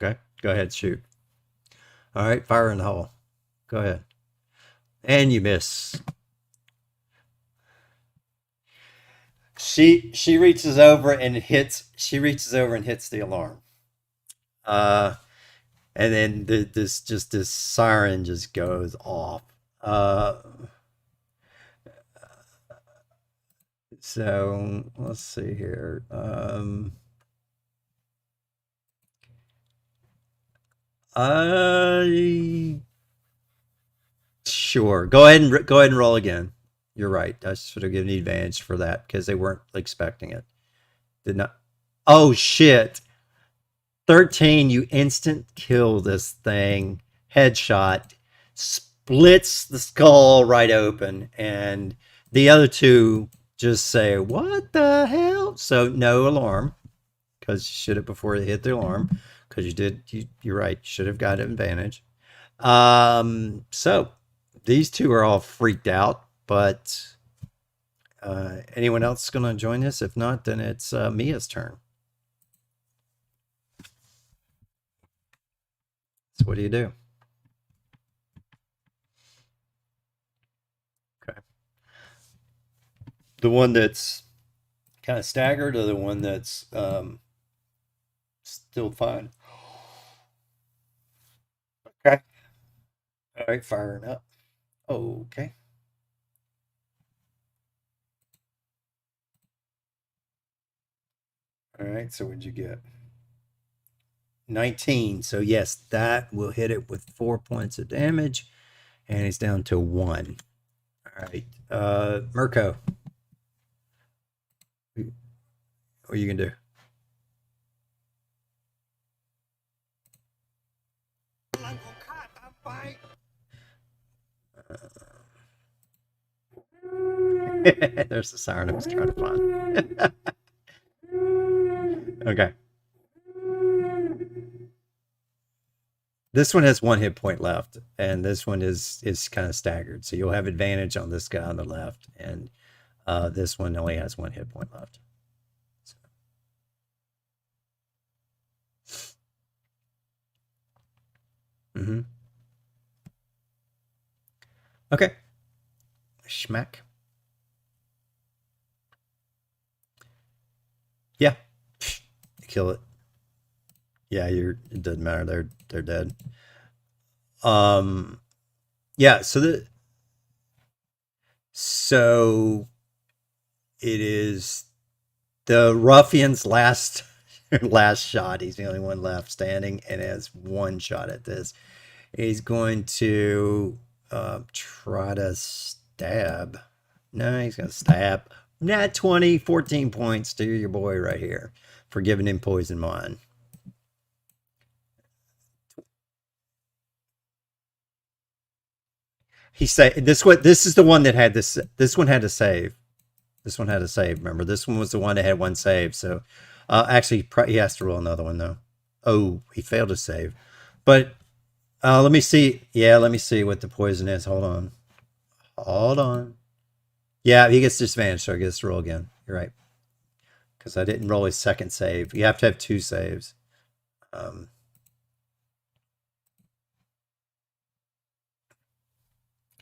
Okay. Go ahead. Shoot. All right, fire in the hole. Go ahead. And you miss. She reaches over and hits. She reaches over and hits the alarm. Uh, and then this siren just goes off. Uh, so let's see here. I Sure. Go ahead and roll again. You're right. I should have given you advantage for that because they weren't expecting it. Did not. Oh shit. 13, you instant kill this thing. Headshot. Splits the skull right open. And the other two just say, "What the hell?" So no alarm. Because you should have before they hit the alarm. Because you're right. You should have got an advantage. So these two are all freaked out, but anyone else going to join us? If not, then it's Mia's turn. So what do you do? Okay. The one that's kind of staggered, or the one that's still fine? Okay. All right, firing up. Okay. All right. So what'd you get? 19. So yes, that will hit it with 4 points of damage, and it's down to 1. All right. Mirko, what are you gonna do? There's the siren I was trying to find. Okay. This one has 1 hit point left, and this one is kind of staggered. So you'll have advantage on this guy on the left, and this one only has 1 hit point left. So. Mm-hmm. Okay. Schmack. Yeah. Kill it. Yeah, it doesn't matter. They're dead. Yeah, so it is the ruffian's last last shot. He's the only one left standing and has one shot at this. He's going to try to stab. No, he's going to stab. Nat 20, 14 points to your boy right here for giving him poison wine. He say this one. This is the one that had this. This one had to save. This one had to save. Remember, this one was the one that had one save. So, actually, he has to roll another one though. Oh, he failed to save. But let me see. Yeah, let me see what the poison is. Hold on. Hold on. Yeah, he gets disadvantage, so I gets to roll again. You're right. Because I didn't roll his second save. You have to have 2 saves.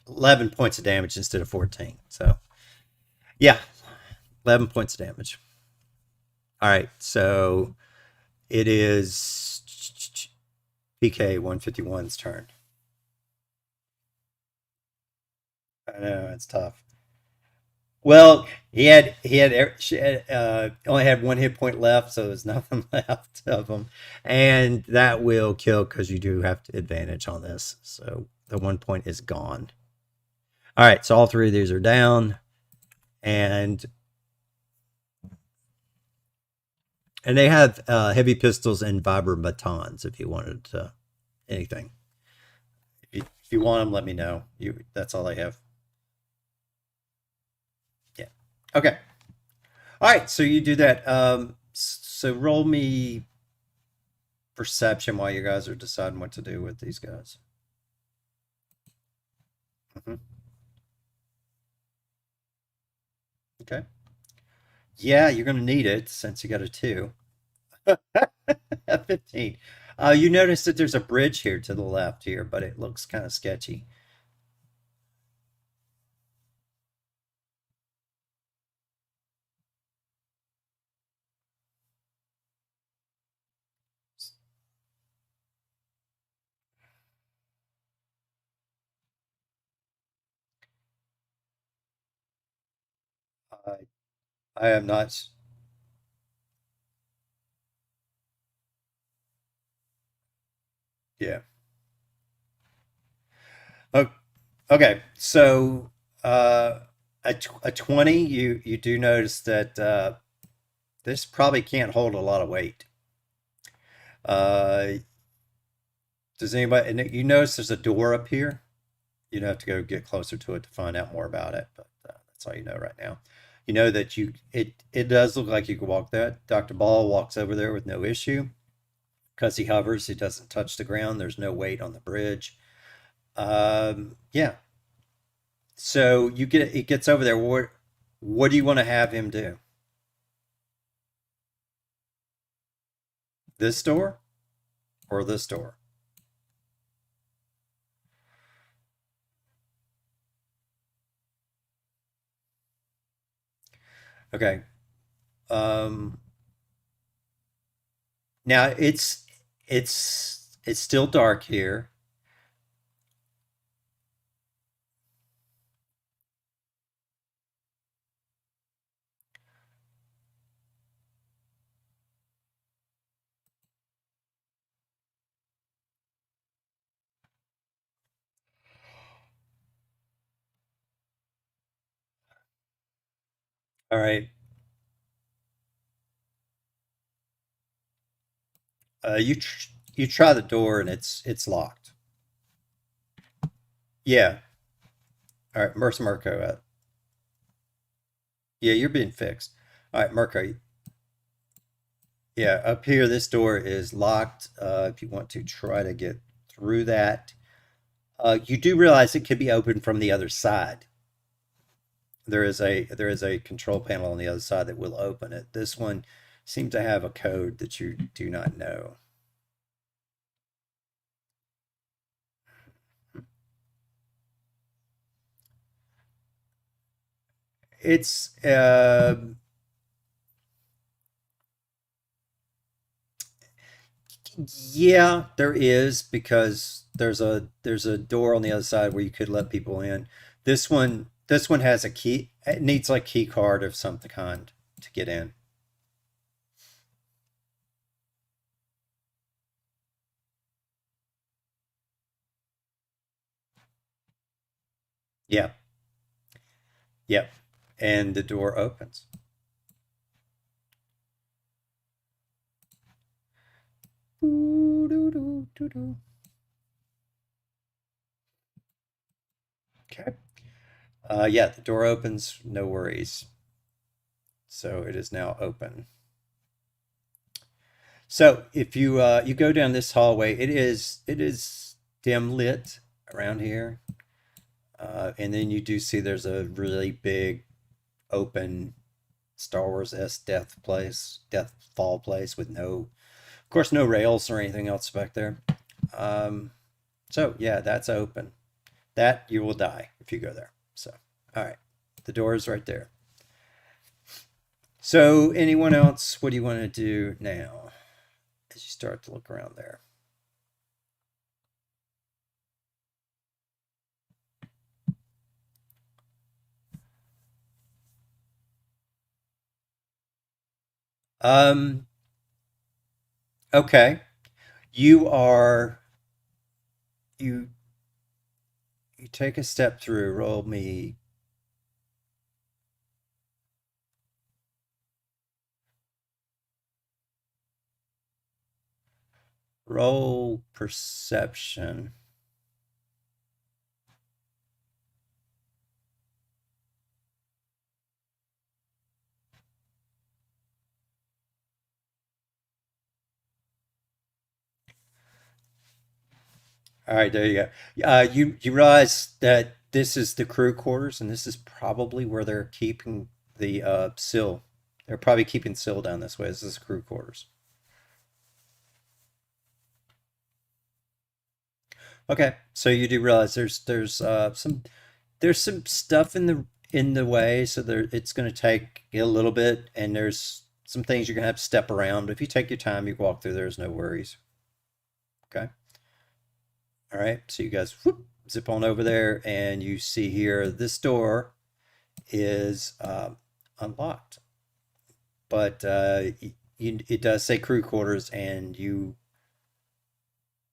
11 points of damage instead of 14. So, yeah, 11 points of damage. All right, so it is PK 151's turn. I know it's tough. Well, only had 1 hit point left, so there's nothing left of him, and that will kill because you do have advantage on this. So the 1 point is gone. All right, so all 3 of these are down, and they have heavy pistols and vibra batons if you wanted to anything. If you want them, let me know. That's all I have. Yeah. Okay. All right. So you do that. So roll me perception while you guys are deciding what to do with these guys. Mm-hmm. Okay. Yeah, you're gonna need it since you got a 2. 15. You notice that there's a bridge here to the left here, but it looks kind of sketchy. I, I am not. Yeah. Oh, okay. So a 20, you do notice that this probably can't hold a lot of weight. Uh, does anybody? And you notice there's a door up here. You'd have to go get closer to it to find out more about it, but that's all you know right now. You know that it does look like you could walk that. Dr. Ball walks over there with no issue because he hovers. He doesn't touch the ground. There's no weight on the bridge. Yeah. So it gets over there. What do you want to have him do? This door or this door? Okay. Um, Now it's still dark here. All right. You try the door and it's locked. Yeah. All right, Mirko. Yeah, you're being fixed. All right, Mirko. Yeah, up here, this door is locked. If you want to try to get through that, you do realize it could be opened from the other side. There is a control panel on the other side that will open it. This one seems to have a code that you do not know. It's yeah, there is because there's a door on the other side where you could let people in. This one has a key. It needs like key card of some kind to get in. Yeah, yep. And the door opens. Okay. Yeah, the door opens. No worries. So it is now open. So if you go down this hallway, it is dim lit around here, and then you do see there's a really big open Star Wars S death fall place with no, of course, no rails or anything else back there. Um, so yeah, that's open. That you will die if you go there. So, all right, the door is right there. So, anyone else? What do you want to do now as you start to look around there? Um, okay, you are you you take a step through. Roll perception. All right, there you go. You realize that this is the crew quarters, and this is probably where they're keeping the sill. They're probably keeping sill down this way. This is crew quarters. Okay, so you do realize there's some stuff in the way, so there it's going to take a little bit, and there's some things you're going to have to step around. But if you take your time, you walk through. There's no worries. Okay. All right. So you guys whoop, zip on over there, and you see here this door is unlocked, but it does say crew quarters, and you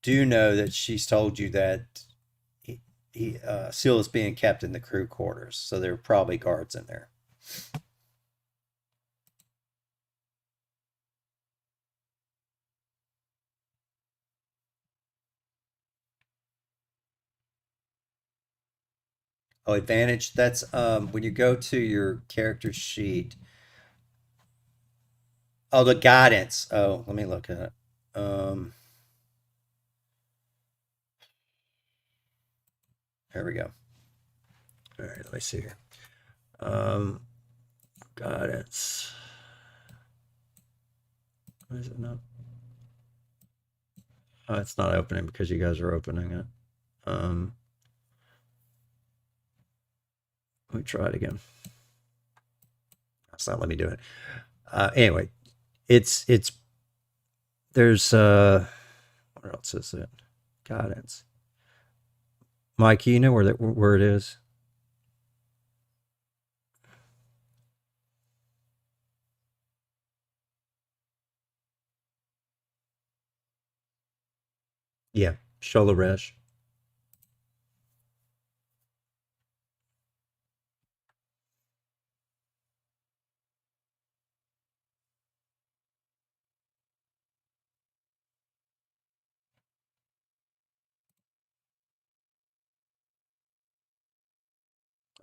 do know that she's told you that Seal is being kept in the crew quarters, so there are probably guards in there. Oh, advantage. That's when you go to your character sheet. Oh, the guidance. Oh, let me look at it. Here we go. All right, let me see here. Um, guidance. Why is it not? Oh, it's not opening because you guys are opening it. Um, Let me try it again. It's not let me do it. Anyway, it's there's where else is it? Guidance. Mike, you know where it is? Yeah, Sholaresh.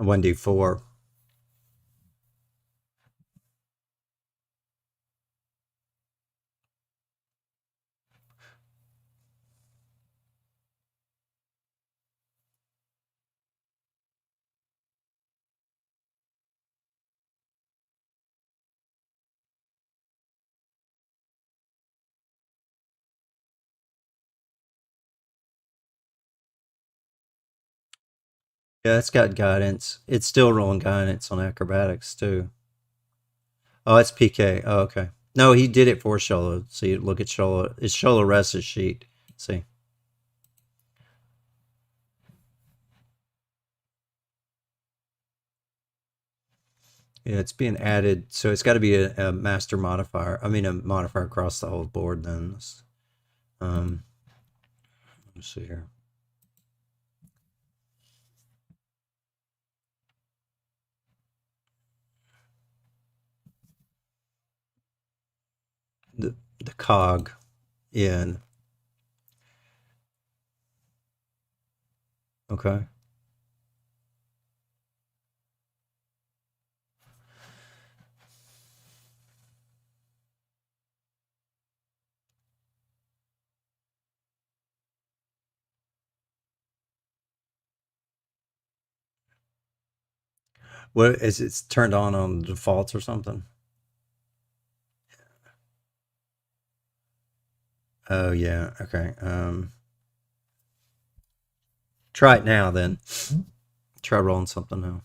1d4. Yeah, it's got guidance. It's still rolling guidance on acrobatics too. Oh, it's PK. Oh, okay. No, he did it for Shola. So you look at Shola. It's Shola Rest's sheet. See. Yeah, it's being added. So it's got to be a master modifier. I mean, a modifier across the whole board then. Um, let's see here. The cog in. Okay. What is it's turned on the defaults or something? Oh yeah. Okay. Try it now then. Try rolling something now.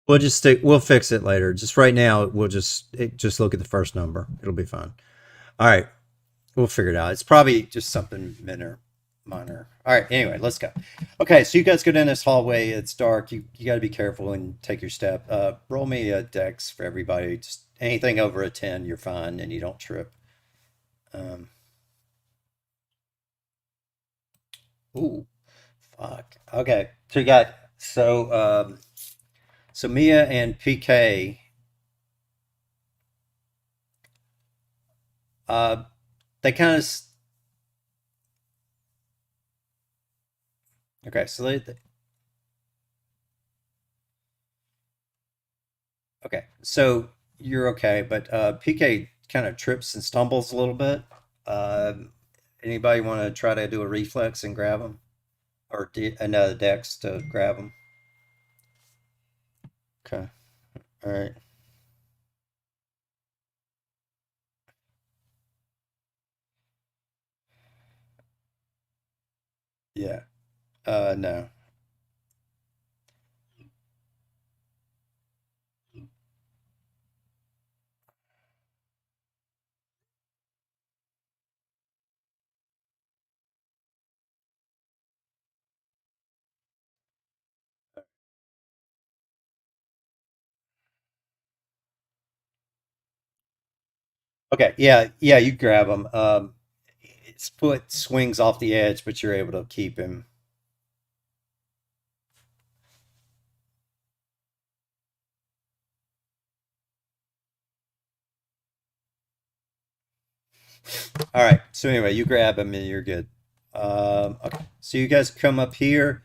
We'll just stick. We'll fix it later. Just right now, just look at the first number. It'll be fine. All right, we'll figure it out. It's probably just something minor, minor. All right. Anyway, let's go. Okay, so you guys go down this hallway. It's dark. You got to be careful and take your step. Roll me a dex for everybody. Just anything over a 10, you're fine, and you don't trip. Um, ooh, fuck. Okay, so you got so Mia and PK. Uh, they kind of okay. So okay. So you're okay, but PK kind of trips and stumbles a little bit. Anybody want to try to do a reflex and grab him, or another dex to grab him? Okay. All right. Yeah. No. Okay. Yeah. Yeah. You grab him. His foot swings off the edge, but you're able to keep him. All right. So anyway, you grab him and you're good. Okay. So you guys come up here,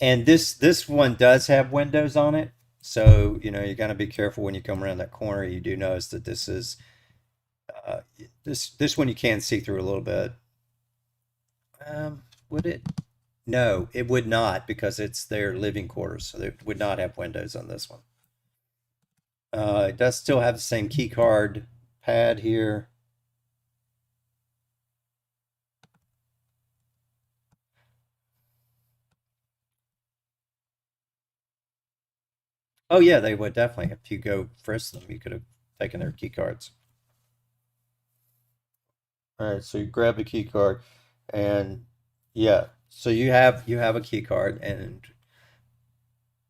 and this one does have windows on it. So you're gonna be careful when you come around that corner. You do notice that this is uh, this one you can see through a little bit. Would it? No, it would not because it's their living quarters, so they would not have windows on this one. It does still have the same key card pad here. Oh yeah, they would definitely. If you go frisk them, you could have taken their key cards. All right, so you grab the key card, and yeah, so you have a key card, and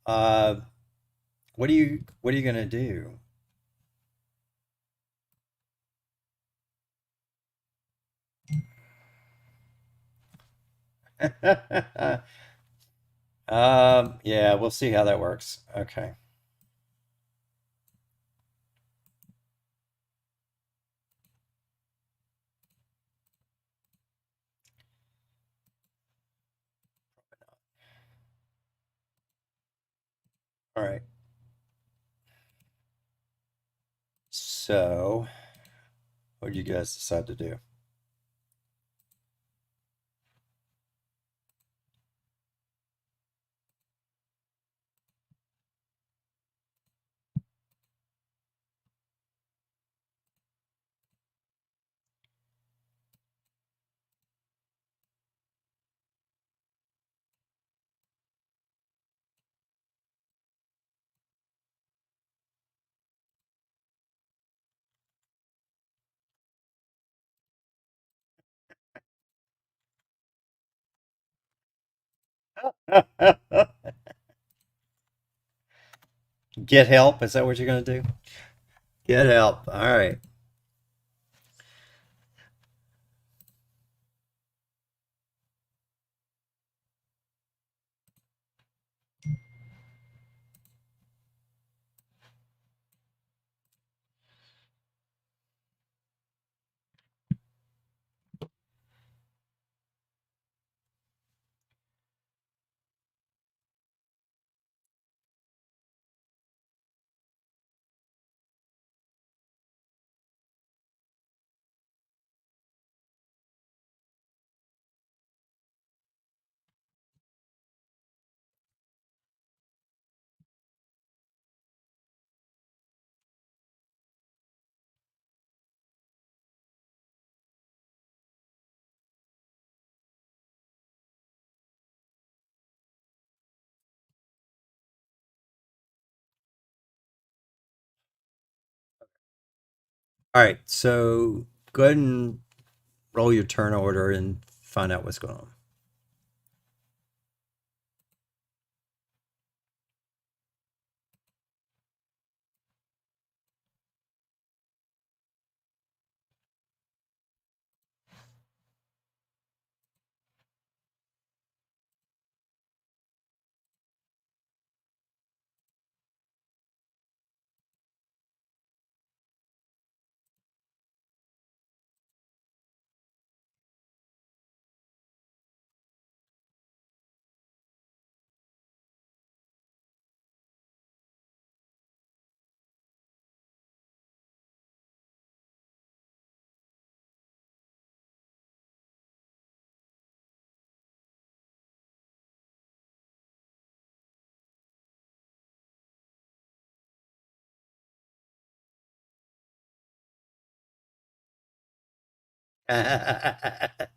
uh, what are you gonna do? Yeah, we'll see how that works. Okay, all right. So, what do you guys decide to do? Get help? Is that what you're gonna do? Get help. All right. All right. So go ahead and roll your turn order and find out what's going on. What's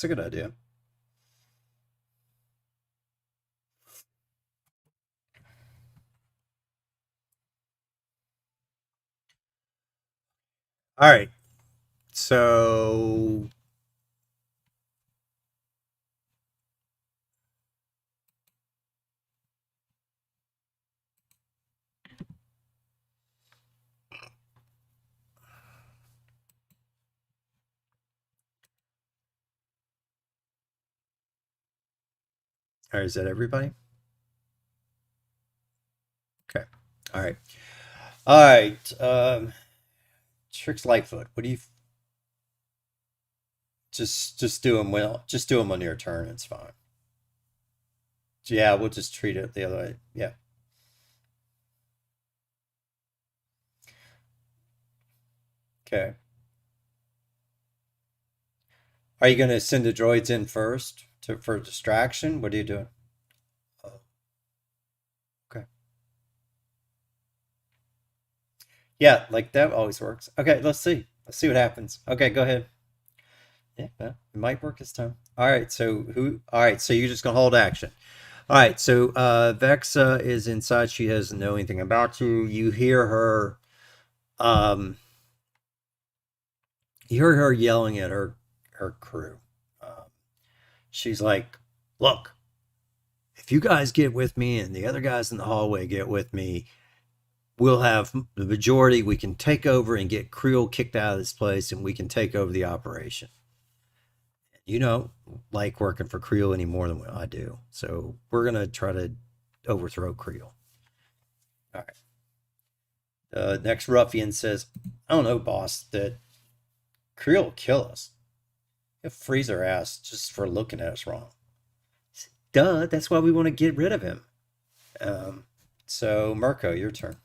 a good idea. All right. So, all right, is that everybody? Okay. All right. All right. Tricks Lightfoot. What do you just do them? Well, just do them on your turn. It's fine. Yeah, we'll just treat it the other way. Yeah. Okay. Are you going to send the droids in first for distraction? What are you doing? Oh, okay. Yeah, like that always works. Okay, let's see. Let's see what happens. Okay, go ahead. Yeah, well, it might work this time. All right, so who? All right, so you're just gonna hold action. All right, so Vexa is inside. She doesn't know anything about you. Um, you hear her yelling at her crew. Um, she's like, "Look, if you guys get with me and the other guys in the hallway get with me, we'll have the majority. We can take over and get Creel kicked out of this place, and we can take over the operation." You don't like working for Creel any more than what I do. So we're gonna try to overthrow Creel. All right. Next ruffian says, "I don't know, boss. That Creel will kill us. He'll freeze our ass just for looking at us wrong." Duh. That's why we want to get rid of him. Um, so Mirko, your turn.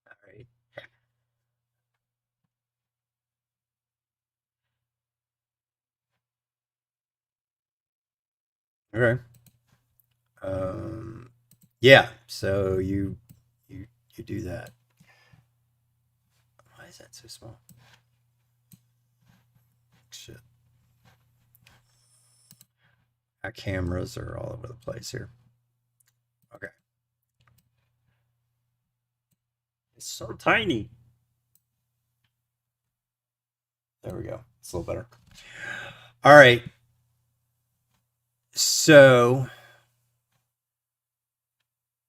All right. Okay. Um, yeah. So you do that. Why is that so small? Shit. Our cameras are all over the place here. Okay. It's so tiny. There we go. It's a little better. All right. So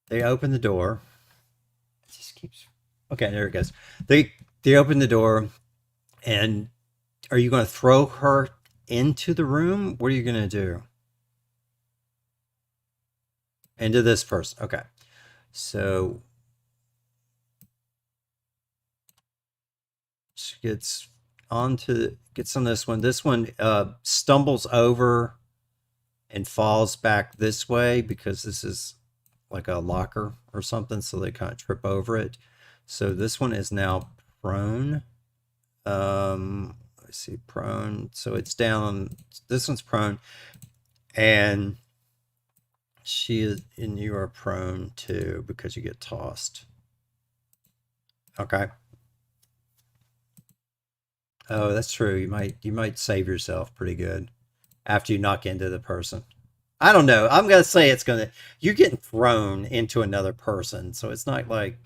they open the door. It just keeps. Okay, there it goes. They open the door, and are you going to throw her into the room? What are you going to do? Into this person. Okay. So she gets on this one. This one stumbles over and falls back this way because this is like a locker or something, so they kind of trip over it. So this one is now prone. Let's see, prone. So it's down. This one's prone, and she is, and you are prone too because you get tossed. Okay. Oh, that's true. You might save yourself pretty good after you knock into the person. I don't know. I'm gonna say it's gonna. You're getting thrown into another person, so it's not like.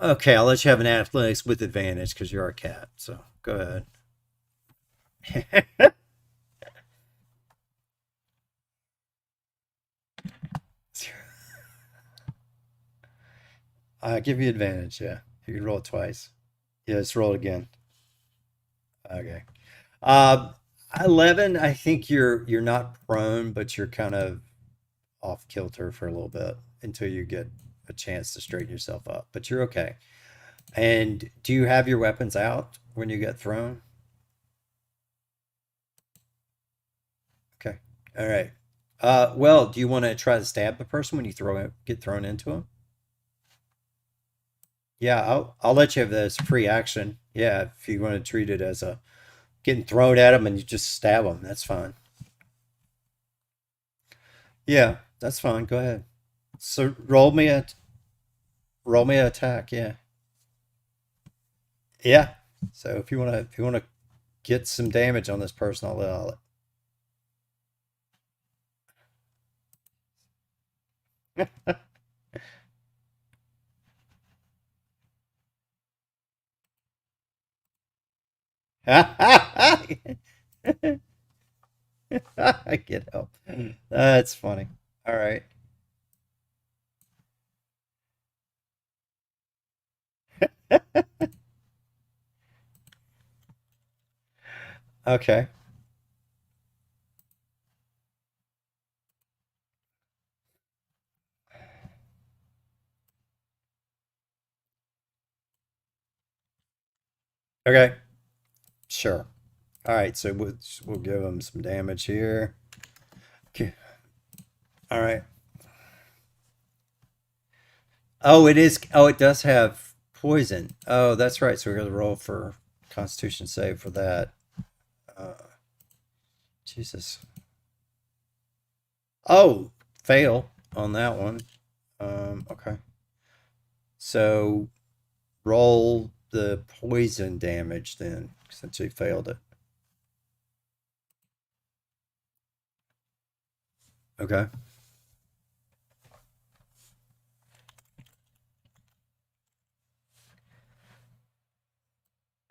Okay, I'll let you have an athletics with advantage because you're a cat. So go ahead. I give you advantage. Yeah, you can roll it twice. Yeah, let's roll it again. Okay. Uh, 11. I think you're not prone, but you're kind of off kilter for a little bit until you get a chance to straighten yourself up. But you're okay. And do you have your weapons out when you get thrown? Okay. All right. Well, do you want to try to stab the person when you get thrown into him? Yeah, I'll let you have this free action. Yeah, if you want to treat it as a getting thrown at him and you just stab him, that's fine. Yeah, that's fine. Go ahead. So roll me an attack. Yeah, yeah. So if you wanna get some damage on this person, I get help. That's funny. All right. Okay. Okay. Sure. All right. So we'll give him some damage here. Okay. All right. Oh, it is. Oh, it does have poison. Oh, that's right. So we're gonna roll for Constitution save for that. Uh, Jesus. Oh, fail on that one. Okay. So roll the poison damage then, since you failed it. Okay.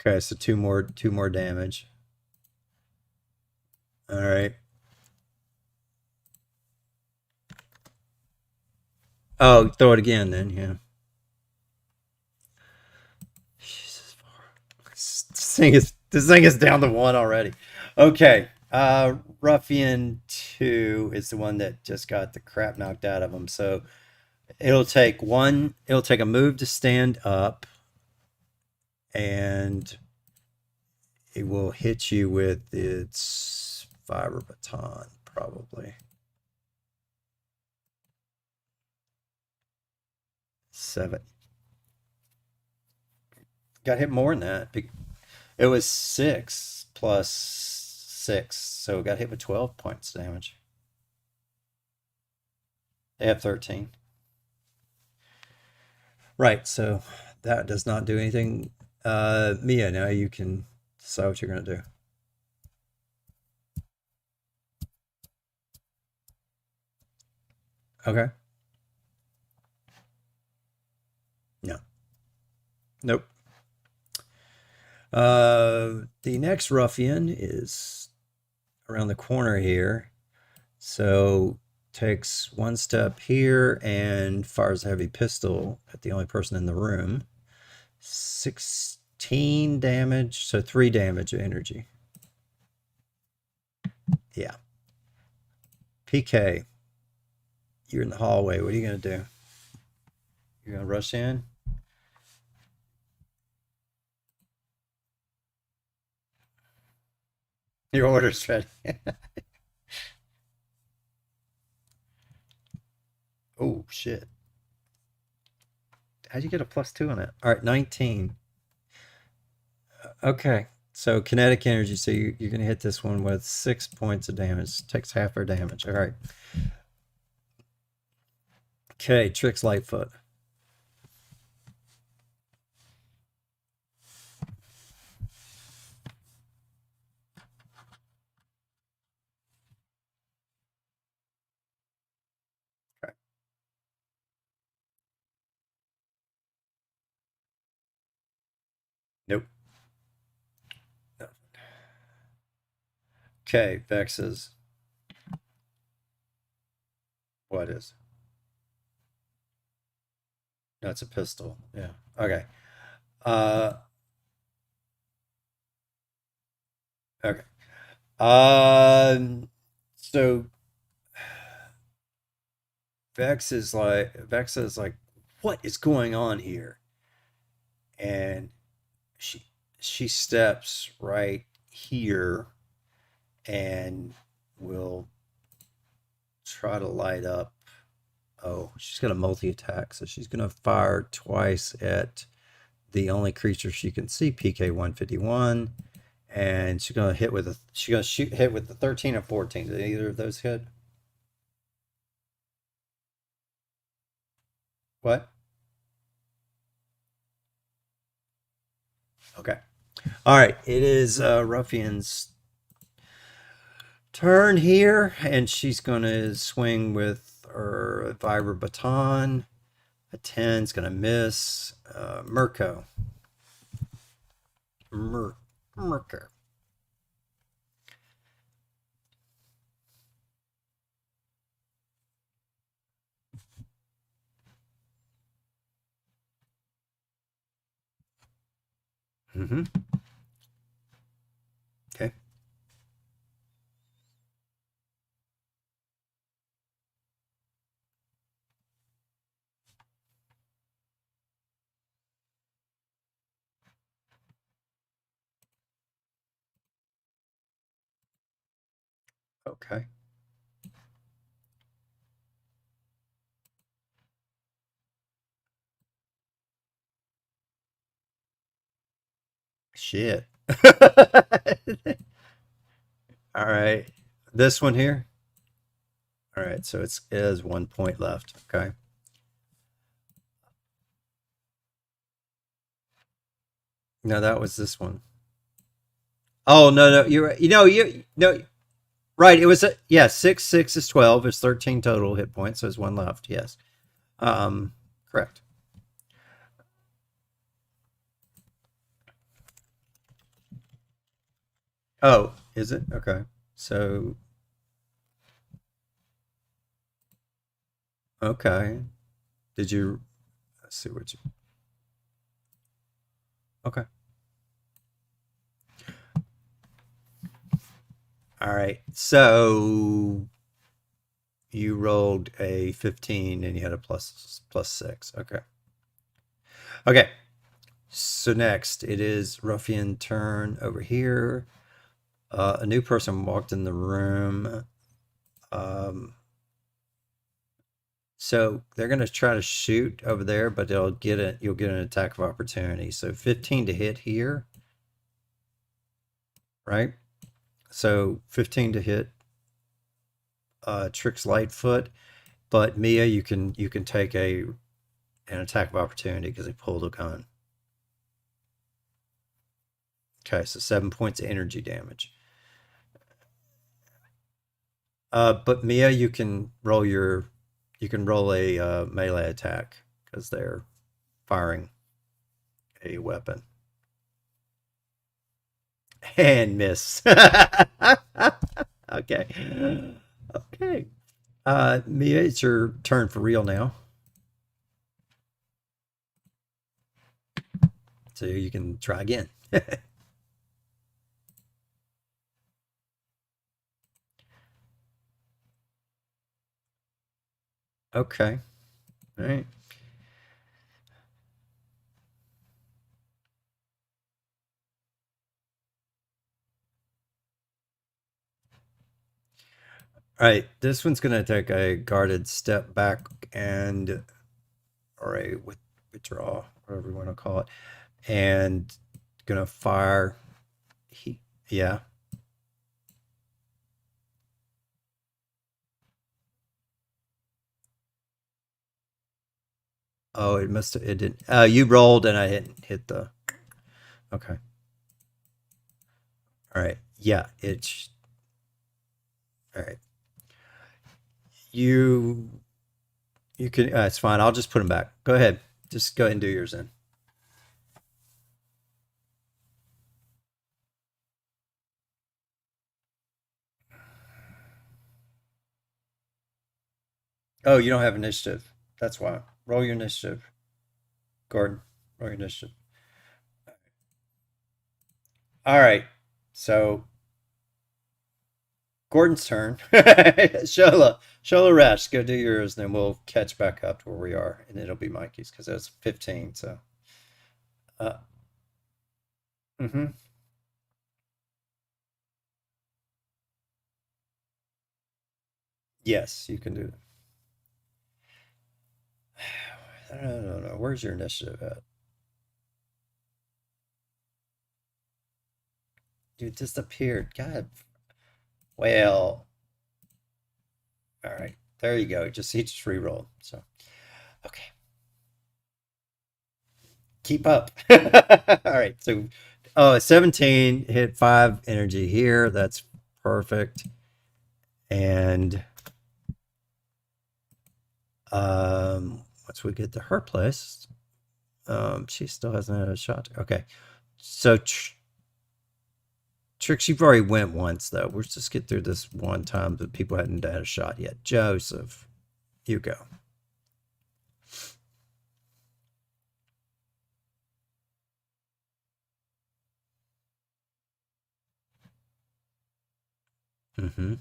Okay. So two more damage. All right. Oh, throw it again then. Yeah. Jesus. This thing is down to one already. Okay. Ruffian 2 is the one that just got the crap knocked out of him. So it'll take a move to stand up, and it will hit you with its fiber baton, probably. 7. Got hit more than that. It was 6 plus 6, so it got hit with 12 points damage. They have 13. Right, so that does not do anything. Mia, now you can decide what you're going to do. Okay. No. Nope. The next ruffian is around the corner here. So takes one step here and fires a heavy pistol at the only person in the room. 16 damage, so 3 damage of energy. Yeah. PK, you're in the hallway. What are you going to do? You're going to rush in? Your order's ready. Oh, shit. How'd you get a +2 on it? All right, 19. Okay. So kinetic energy. So you're going to hit this one with 6 points of damage. Takes half her damage. All right. Okay. Tricks Lightfoot. Okay. Nope. No. Okay. Vexes. What is? That's a pistol. Yeah. Okay. Uh, okay. So Vex is like, what is going on here? And she she steps right here and will try to light up. Oh, she's got a multi attack, so she's gonna fire twice at the only creature she can see, PK 151, and she's gonna shoot hit with the 13 or 14. Did either of those hit? What? Okay. All right. It is Ruffian's turn here, and she's gonna swing with her vibra baton. A 10's gonna miss. Mirko. Mirko. Mm-hmm. Okay. Okay. Shit. All right. This one here. All right. So it is 1 point left. Okay. No, that was this one. Oh no, no, you're right. You no, right. It was yeah. 6 is 12. It's 13 total hit points. So there's one left. Yes. Um. Correct. Oh, is it? Okay. So okay. Did you let's see what you? Okay. All right. So you rolled a 15 and you had a plus 6. Okay. Okay. So next it is Ruffian turn over here. A new person walked in the room. Um, so they're gonna try to shoot over there, but you'll get an attack of opportunity. So 15 to hit here, right? So 15 to hit Trix Lightfoot, but Mia, you can take an attack of opportunity because they pulled a gun. Okay, so 7 points of energy damage. But Mia, you can roll a melee attack because they're firing a weapon and miss. Okay, okay. Mia, it's your turn for real now, so you can try again. Okay, all right. All right, this one's gonna take a guarded step back and or a withdraw, whatever you want to call it, and gonna fire. He, yeah. Oh, it must have. It didn't. You rolled and I hit the. Okay. All right. Yeah. It's all right. You you can. It's fine. I'll just put them back. Go ahead. Just go ahead and do yours then. Oh, you don't have initiative. That's why. Roll your initiative. Gordon, roll your initiative. All right. So Gordon's turn. Shola Rash, go do yours, then we'll catch back up to where we are, and it'll be Mikey's because that's 15. So, uh, mm-hmm. Yes, you can do it. I don't know. Where's your initiative at? You disappeared. God. Well, all right. There you go. He just re-rolled. So, okay. Keep up. All right. So, 17 hit 5 energy here. That's perfect. And once we get to her place, she still hasn't had a shot. Okay. So Tricks, you've already went once though. We'll just get through this one time that people hadn't had a shot yet. Joseph, you go. Mm-hmm.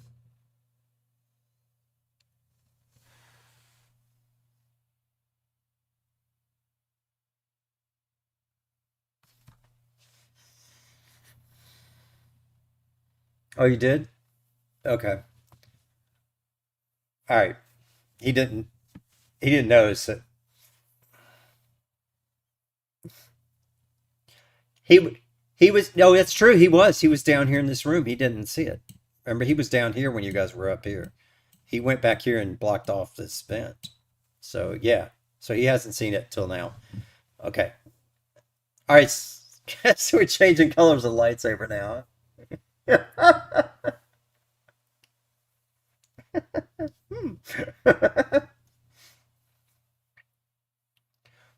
Oh, you did? Okay. All right. He didn't. He didn't notice it. He he was. No, that's true. He was. He was down here in this room. He didn't see it. Remember, he was down here when you guys were up here. He went back here and blocked off this vent. So yeah. So he hasn't seen it till now. Okay. All right. So we're changing colors of lightsaber now. Hmm.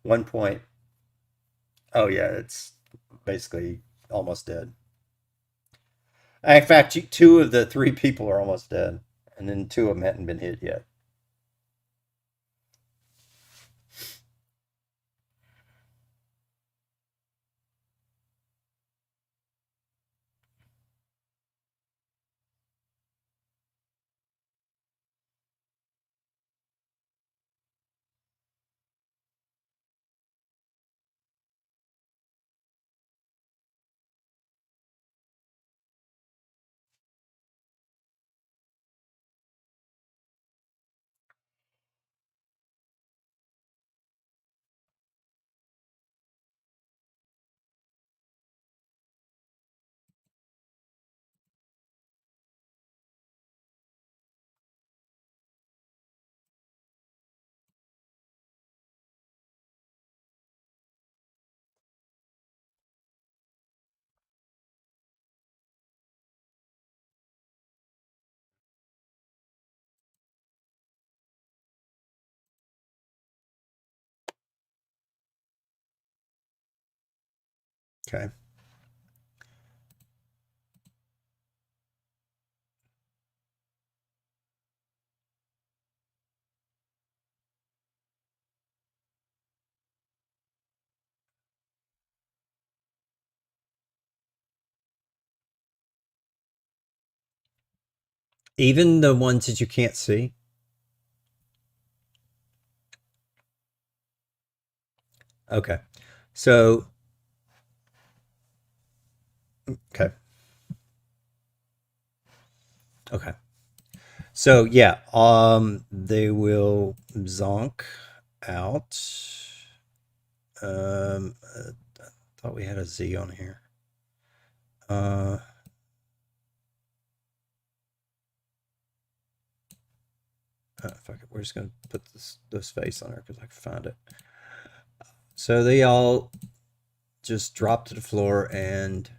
1 point. Oh yeah, it's basically almost dead. In fact, two of the three people are almost dead, and then two of them hadn't been hit yet. Okay. Even the ones that you can't see. Okay. So okay. Okay. So yeah, they will zonk out. I thought we had a Z on here. Uh, Fuck it. We're just gonna put this face on her because I can find it. So they all just drop to the floor and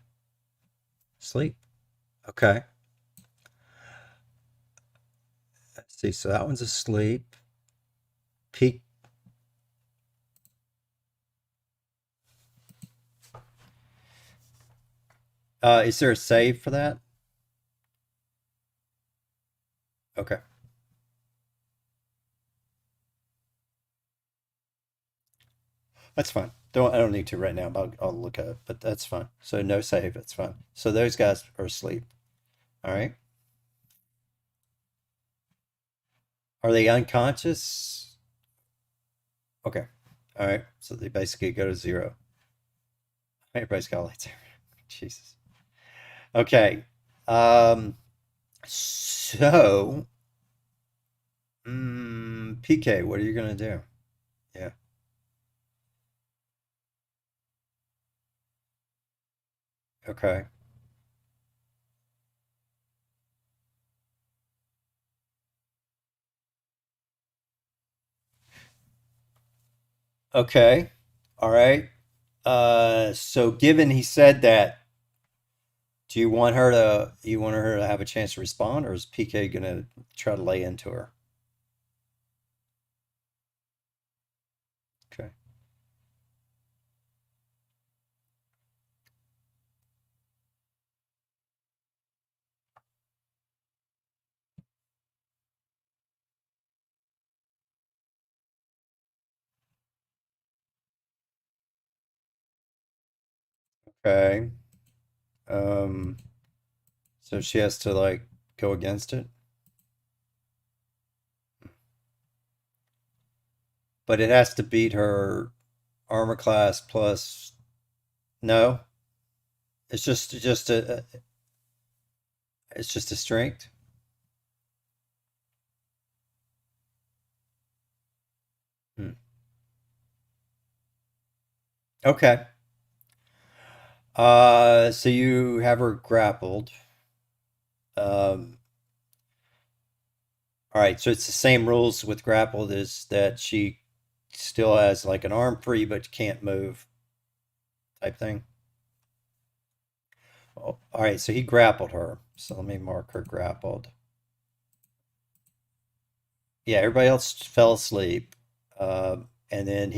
sleep. Okay. Let's see. So that one's asleep. Peek. Is there a save for that? Okay. That's fine. Don't I don't need to right now, but I'll look at it. But that's fine. So no save. It's fine. So those guys are asleep. All right. Are they unconscious? Okay. All right. So they basically go to zero. Everybody's got lights. Jesus. Okay. Um. So, PK, what are you gonna do? Yeah. Okay. Okay. All right. So given he said that, do you want her to have a chance to respond, or is PK gonna try to lay into her? Okay. Okay. Um, so she has to like go against it, but it has to beat her armor class plus. No, it's just a strength. Hmm. Okay. So you have her grappled. Um, all right. So it's the same rules with grappled is that she still has like an arm free but can't move type thing. Oh, all right. So he grappled her. So let me mark her grappled. Yeah. Everybody else fell asleep. And then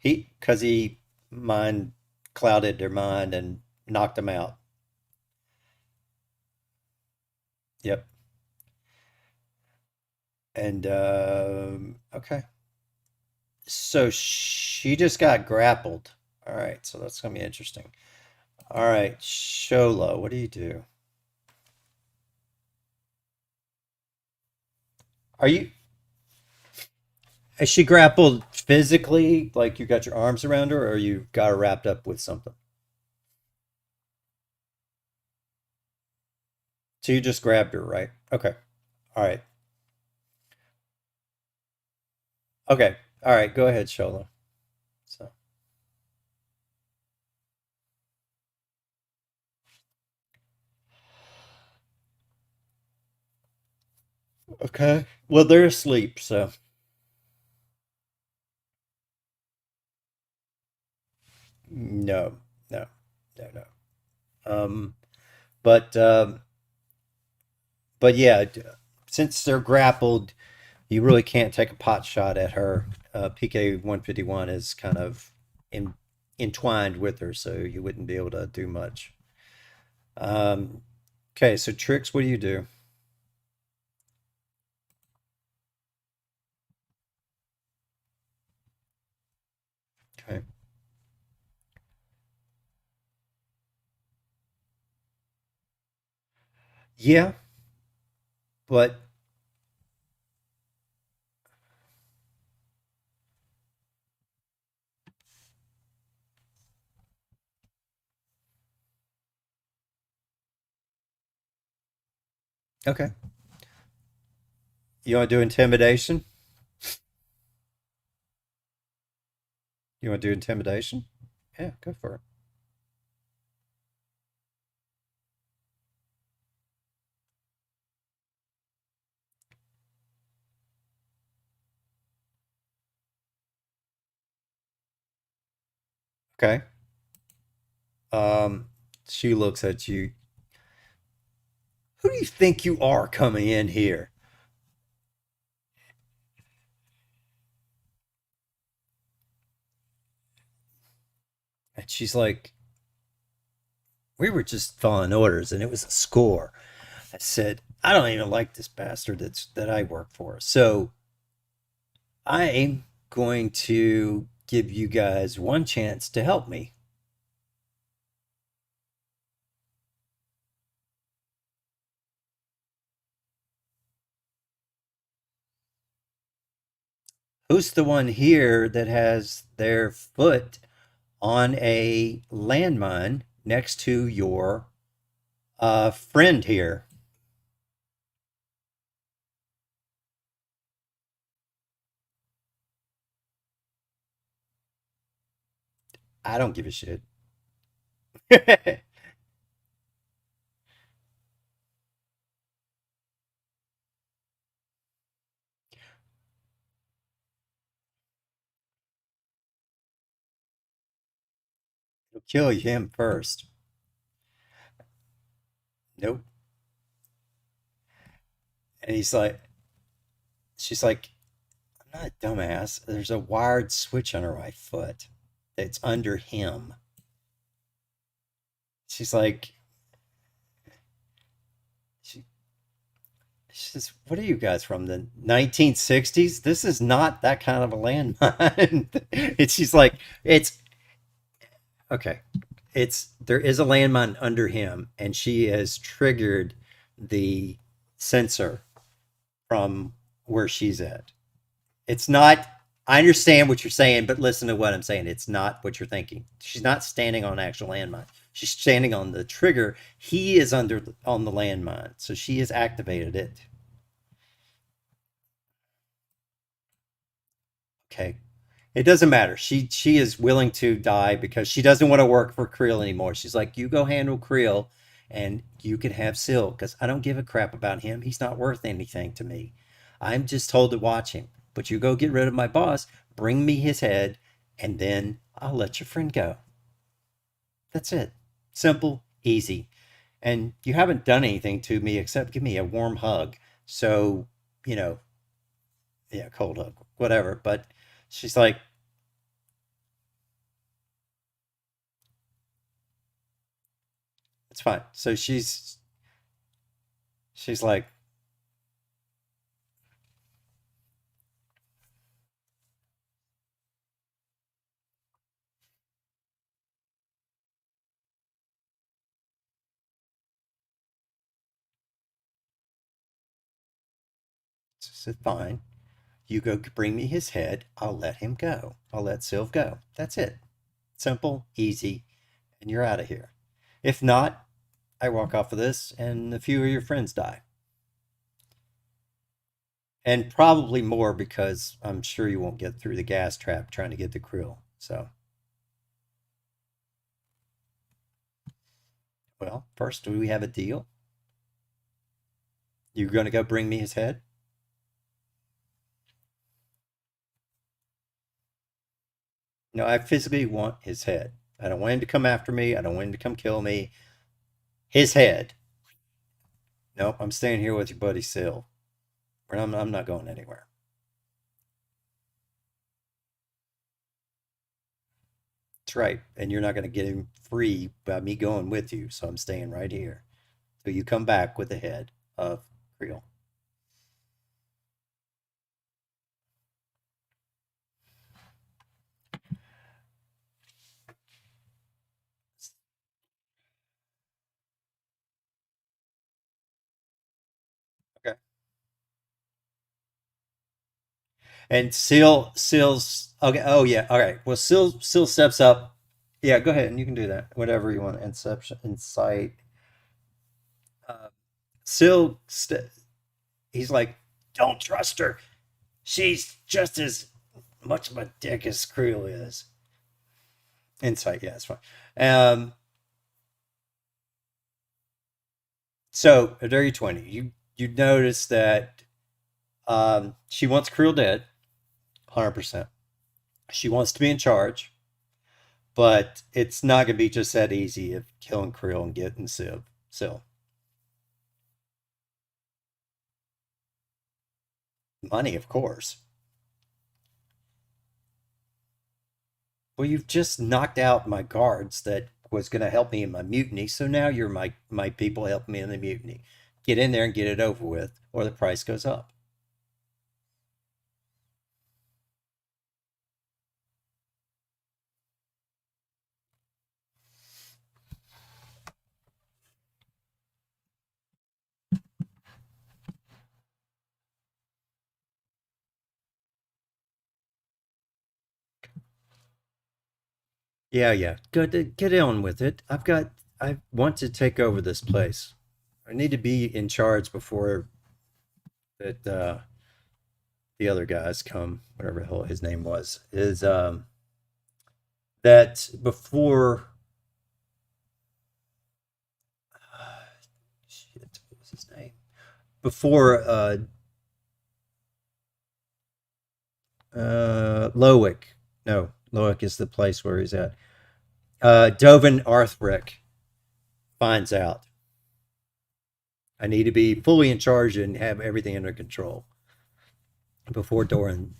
because he mind clouded their mind and knocked them out. Yep. And okay. So she just got grappled. All right, so that's gonna be interesting. All right, Sholo, what do you do? Are you is she grappled physically, like you got your arms around her, or you got her wrapped up with something? So you just grabbed her, right? Okay. All right. Okay. All right, go ahead, Sholo. So, okay. Well, they're asleep, so no, no, no, no. Um, but but yeah, since they're grappled, you really can't take a pot shot at her. PK 151 is kind of in, entwined with her, so you wouldn't be able to do much. Um, okay, so Tricks, what do you do? Okay. Yeah, but okay. You want to do intimidation? You want to do intimidation? Yeah, go for it. Okay. Um, she looks at you. Who do you think you are coming in here? And she's like, we were just following orders, and it was a score. I said, I don't even like this bastard that I work for. So I'm going to give you guys one chance to help me. Who's the one here that has their foot on a landmine next to your friend here? I don't give a shit. It'll kill him first. Nope. And she's like, I'm not a dumbass. There's a wired switch on her right foot that's under him. She's like, she, she says, what are you guys from the 1960s? This is not that kind of a landmine. And she's like, it's okay. There is a landmine under him, and she has triggered the sensor from where she's at. It's not, I understand what you're saying, but listen to what I'm saying. It's not what you're thinking. She's not standing on an actual landmine. She's standing on the trigger. He is on the landmine. So she has activated it. Okay. It doesn't matter. She is willing to die because she doesn't want to work for Creel anymore. She's like, you go handle Creel and you can have Sil because I don't give a crap about him. He's not worth anything to me. I'm just told to watch him. But you go get rid of my boss, bring me his head, and then I'll let your friend go. That's it. Simple, easy. And you haven't done anything to me except give me a warm hug. So, you know, yeah, cold hug, whatever. But she's like, it's fine. So she's like, she said, fine. You go bring me his head. I'll let him go. I'll let Sylv go. That's it. Simple, easy, and you're out of here. If not, I walk off of this and a few of your friends die. And probably more because I'm sure you won't get through the gas trap trying to get the krill. So, well, first, do we have a deal? You're going to go bring me his head? No, I physically want his head. I don't want him to come after me. I don't want him to come kill me. His head. Nope, I'm staying here with your buddy Sil. I'm not going anywhere. That's right. And you're not going to get him free by me going with you. So I'm staying right here. So you come back with the head of Creel. Okay. And Sil's okay. Oh yeah. All right. Well, Sil steps up. Yeah, go ahead and you can do that. Whatever you want. Inception, insight. Uh, Sil, he's like, don't trust her. She's just as much of a dick as Creel is. Insight. Yeah, it's fine. Um, so at area 20, you notice that she wants Creel dead, 100%. She wants to be in charge, but it's not going to be just that easy of killing Creel and getting Civ. So, money, of course. Well, you've just knocked out my guards that was going to help me in my mutiny, so now you're my people helping me in the mutiny. Get in there and get it over with, or the price goes up. Yeah, yeah. Get on with it. I want to take over this place. I need to be in charge before that the other guys come, whatever the hell his name was. Is that before shit, what was his name? Before Lowick. No, Lowick is the place where he's at. Dovin Arthrick finds out. I need to be fully in charge and have everything under control before Doran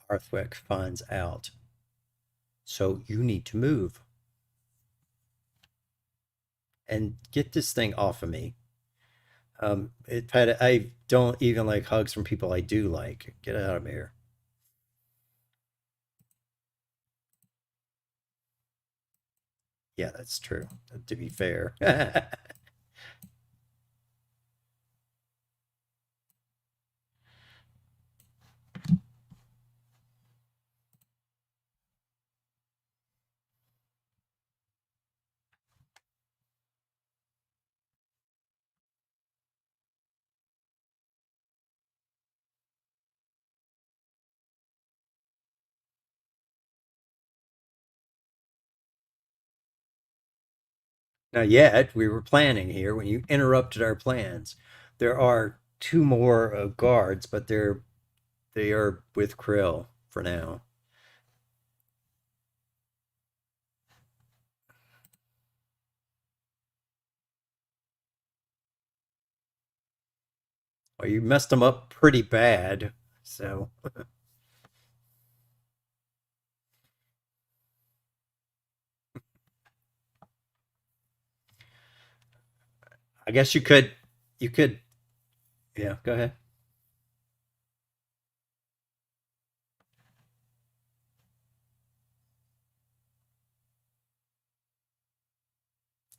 Arthwick finds out. So you need to move and get this thing off of me. I don't even like hugs from people I do like. Get out of here. Yeah, that's true. To be fair. Not yet. We were planning here when you interrupted our plans. There are two more guards, but they are with Krill for now. Well, you messed them up pretty bad. So I guess you could, yeah, go ahead.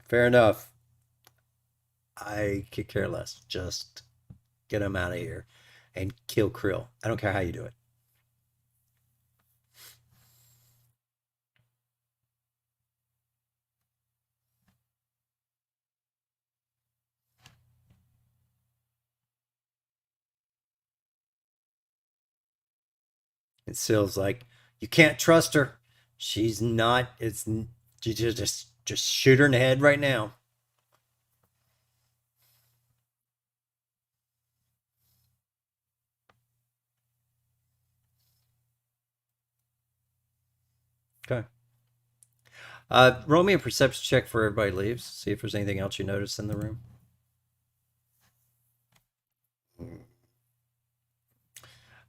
Fair enough. I could care less. Just get him out of here and kill Krill. I don't care how you do it. And Syl's like, you can't trust her. She's not. It's you just shoot her in the head right now. Okay. Roll me a perception check for everybody leaves. See if there's anything else you notice in the room.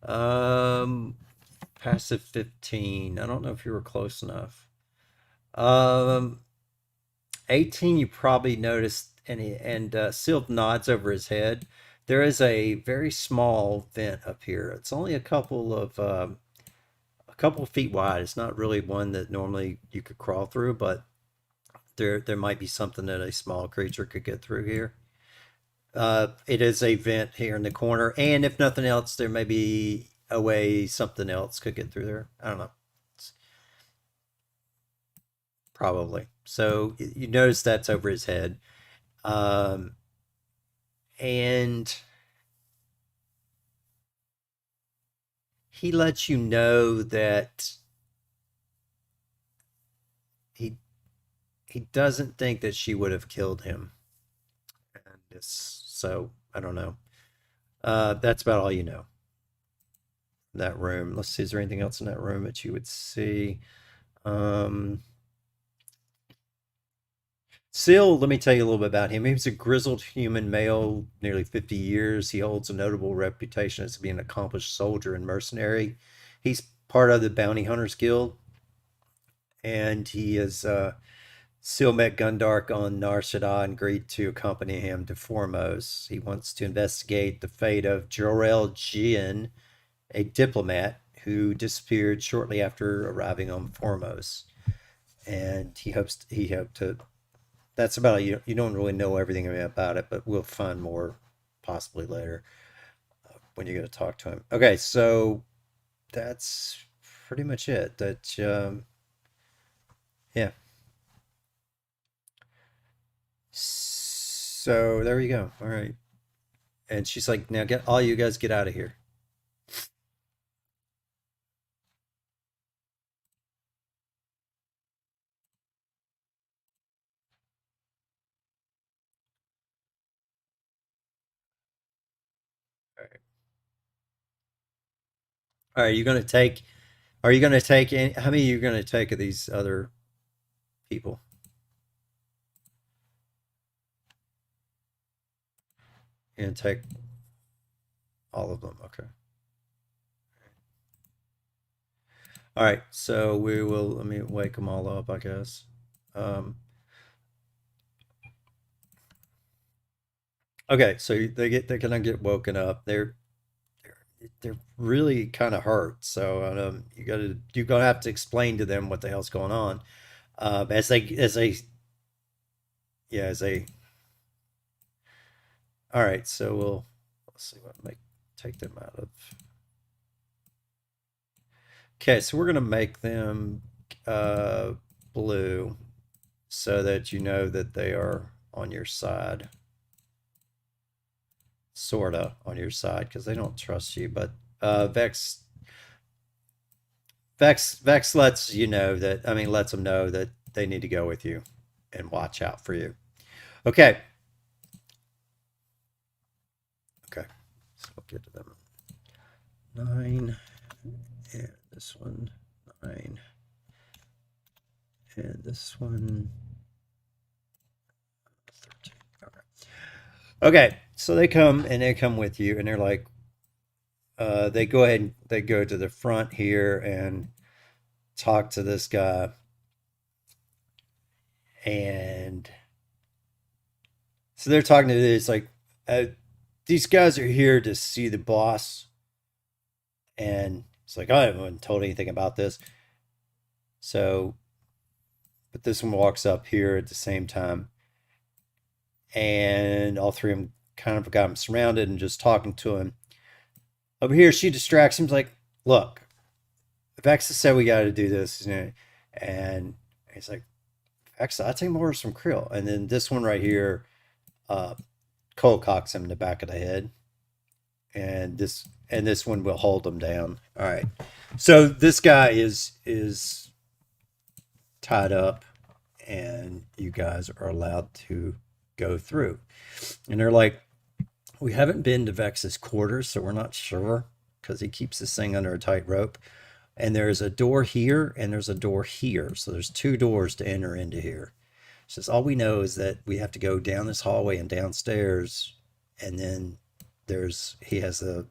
Um, passive 15. I don't know if you were close enough. Um, 18. You probably noticed, and Sylv nods over his head. There is a very small vent up here. It's only a couple of feet wide. It's not really one that normally you could crawl through, but there might be something that a small creature could get through here. It is a vent here in the corner, and if nothing else, there may be a way something else could get through there. I don't know. It's probably. So you notice that's over his head, um, and he lets you know that he he doesn't think that she would have killed him. And so I don't know. That's about all you know. That room. Let's see. Is there anything else in that room that you would see? Um, Seal, let me tell you a little bit about him. He was a grizzled human male, nearly 50 years. He holds a notable reputation as being an accomplished soldier and mercenary. He's part of the Bounty Hunters Guild, and he is Seal met Gundark on Nar Shaddaa and agreed to accompany him to Formos. He wants to investigate the fate of Jorel Jian, a diplomat who disappeared shortly after arriving on Formos. And he hoped to. That's about it. You don't really know everything about it, but we'll find more possibly later when you're going to talk to him. Okay, so that's pretty much it. That Yeah. So there you go. All right. And she's like, now get all you guys get out of here. All right. All right. Are you gonna take any, how many are you gonna take of these other people? And take all of them. Okay. All right. So we will, let me wake them all up, I guess. Um, okay. So they're gonna get woken up. They're really kind of hurt. So you're gonna have to explain to them what the hell's going on. Yeah, as they, all right. So let's see what make take them out of. Okay, so we're gonna make them uh, blue so that you know that they are on your side, sorta on your side, because they don't trust you. But Vex lets you know that, I mean, lets them know that they need to go with you and watch out for you. Okay. Okay. So we'll get to them. 9, and this one, 9, and this one, 13. Okay. So they come with you, and they're like, they go ahead and they go to the front here and talk to this guy, and so they're talking to this like, uh, these guys are here to see the boss, and it's like I haven't told anything about this. So, but this one walks up here at the same time, and all three of them kind of got him surrounded and just talking to him. Over here, she distracts him. He's like, "Look, Vexa said we got to do this," and he's like, "Vexa, I take more some krill." And then this one right here, uh, Cole cocks him in the back of the head, and this one will hold him down. All right, so this guy is tied up, and you guys are allowed to go through. And they're like, we haven't been to Vex's quarters, so we're not sure because he keeps this thing under a tight rope. And there's a door here and there's a door here. So there's two doors to enter into here. Says all we know is that we have to go down this hallway and downstairs, and then he has a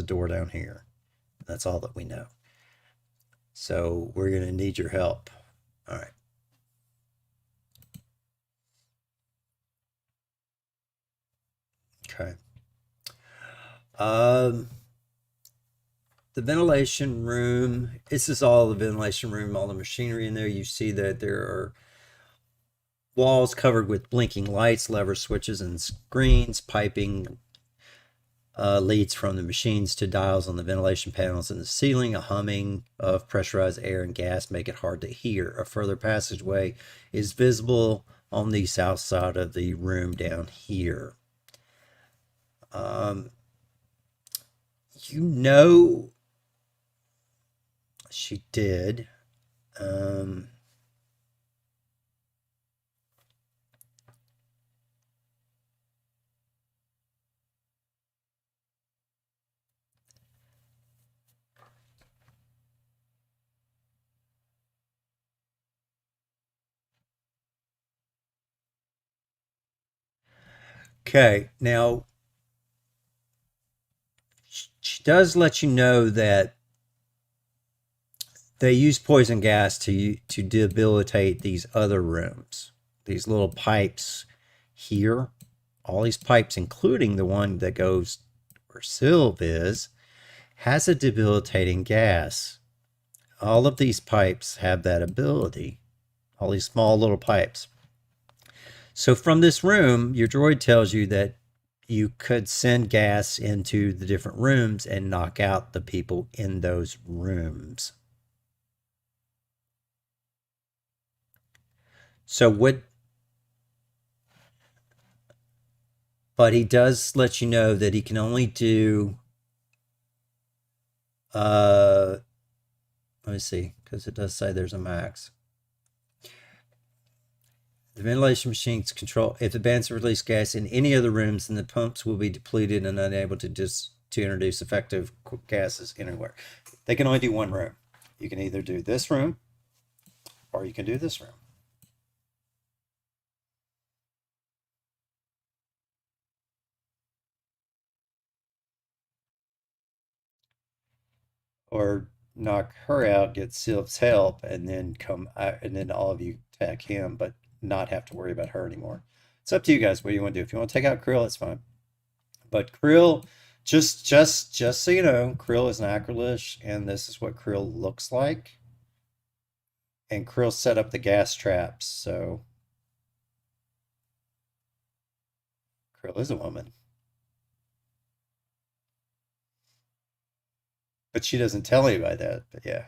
door down here. That's all that we know. So we're gonna need your help. All right. Okay. Um, the ventilation room. This is all the ventilation room, all the machinery in there. You see that there are walls covered with blinking lights, lever switches, and screens. Piping leads from the machines to dials on the ventilation panels in the ceiling. A humming of pressurized air and gas make it hard to hear. A further passageway is visible on the south side of the room down here. Um, you know, she did. Um, okay, now she does let you know that they use poison gas to debilitate these other rooms. These little pipes here, all these pipes, including the one that goes where Sylv is, has a debilitating gas. All of these pipes have that ability. All these small little pipes. So from this room, your droid tells you that you could send gas into the different rooms and knock out the people in those rooms. So what, but he does let you know that he can only do, uh, let me see, because it does say there's a max. The ventilation machines control if the bands release gas in any other rooms, then the pumps will be depleted and unable to introduce effective gases anywhere. They can only do one room. You can either do this room or you can do this room. Or knock her out, get Sylph's help, and then come and then all of you attack him, but not have to worry about her anymore. It's up to you guys what you want to do. If you want to take out Krill, it's fine. But Krill, just so you know, Krill is an acrylish, and this is what Krill looks like. And Krill set up the gas traps, so Krill is a woman. But she doesn't tell anybody that. But yeah,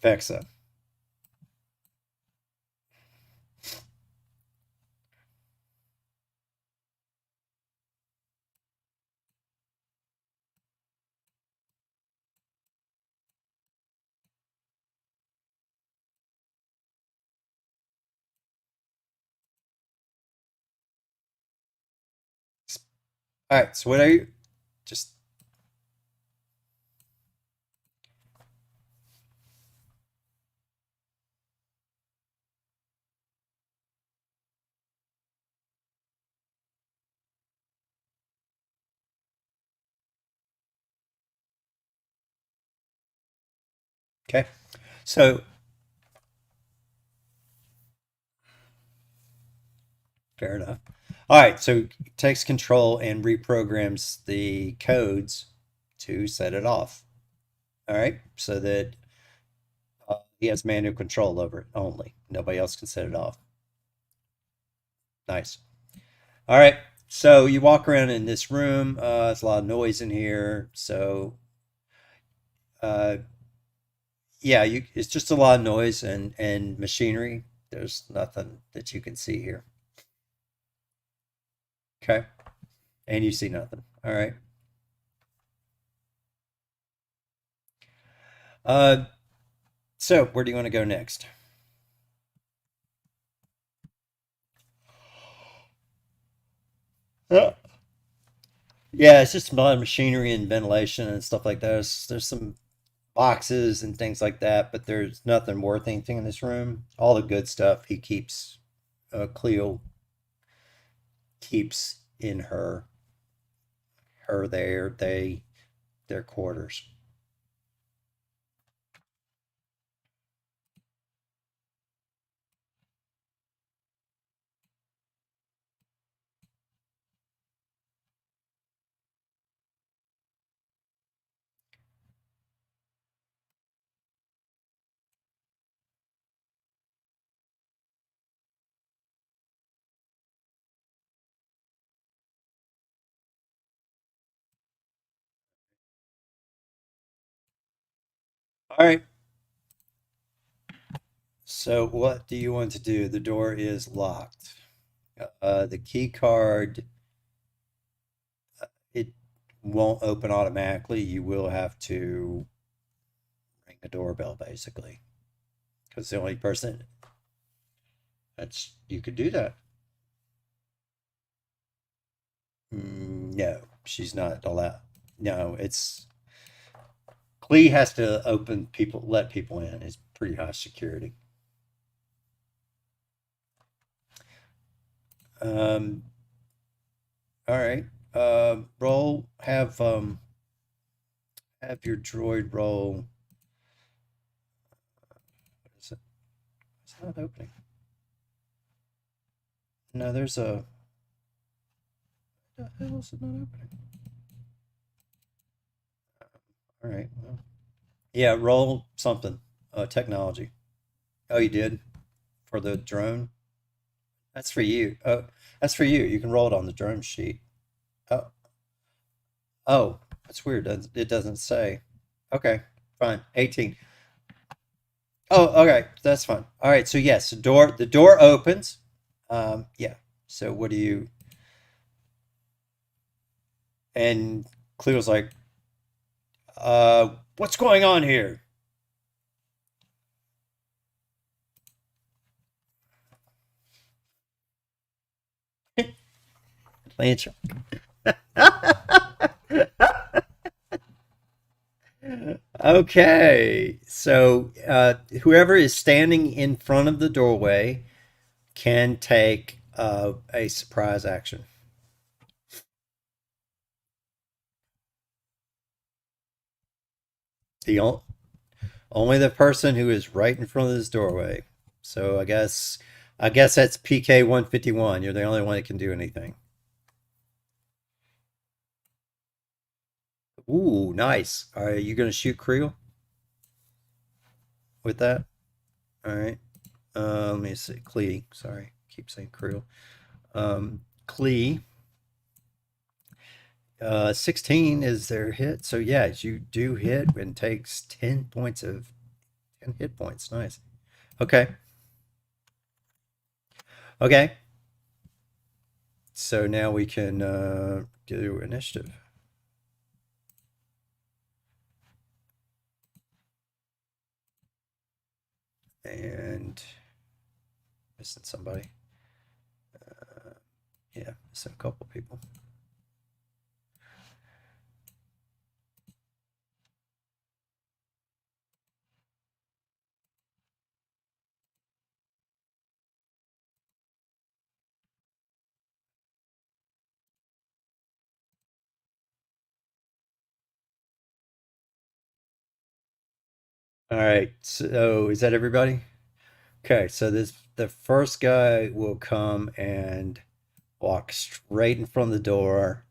Vexa. All right, so what are you? Just okay. So fair enough. All right, so takes control and reprograms the codes to set it off. All right, so that he has manual control over it only. Nobody else can set it off. Nice. All right, so you walk around in this room. There's a lot of noise in here. So, uh, yeah, it's just a lot of noise and machinery. There's nothing that you can see here. Okay, and you see nothing. All right. Uh, so where do you want to go next? Uh, Yeah, it's just a lot of machinery and ventilation and stuff like that. There's some boxes and things like that, but there's nothing worth anything in this room. All the good stuff he keeps, Cleo keeps in her there, their quarters. All right. So what do you want to do? The door is locked. The key card, it won't open automatically. You will have to ring the doorbell basically, because the only person that's you could do that. No, she's not allowed. No, it's Clee has to let people in. It's pretty high security. Um, all right. Roll. Have your droid roll. What is it? It's not opening. No, there's a. What the hell is it not opening? All right. Well, yeah. Roll something. Technology. Oh, you did for the drone. That's for you. Oh, that's for you. You can roll it on the drone sheet. Oh, oh, that's weird. It doesn't say. Okay, fine. 18. Oh, okay, that's fine. All right, so yes, the door opens. Yeah. So what do you? And Cleo's like, what's going on here? Lance. Okay, so whoever is standing in front of the doorway can take a surprise action. The only the person who is right in front of this doorway. So I guess that's PK 151. You're the only one that can do anything. Ooh, nice. Are you gonna shoot Creel with that? All right. Let me see. Clee. Sorry, keep saying Creel. Clee. 16 is their hit. So yeah, you do hit and takes 10 points of 10 hit points. Nice. Okay. Okay. So now we can do initiative. And missing somebody. Yeah, missing a couple people. All right. So is that everybody? Okay. So the first guy will come and walk straight in front of the door,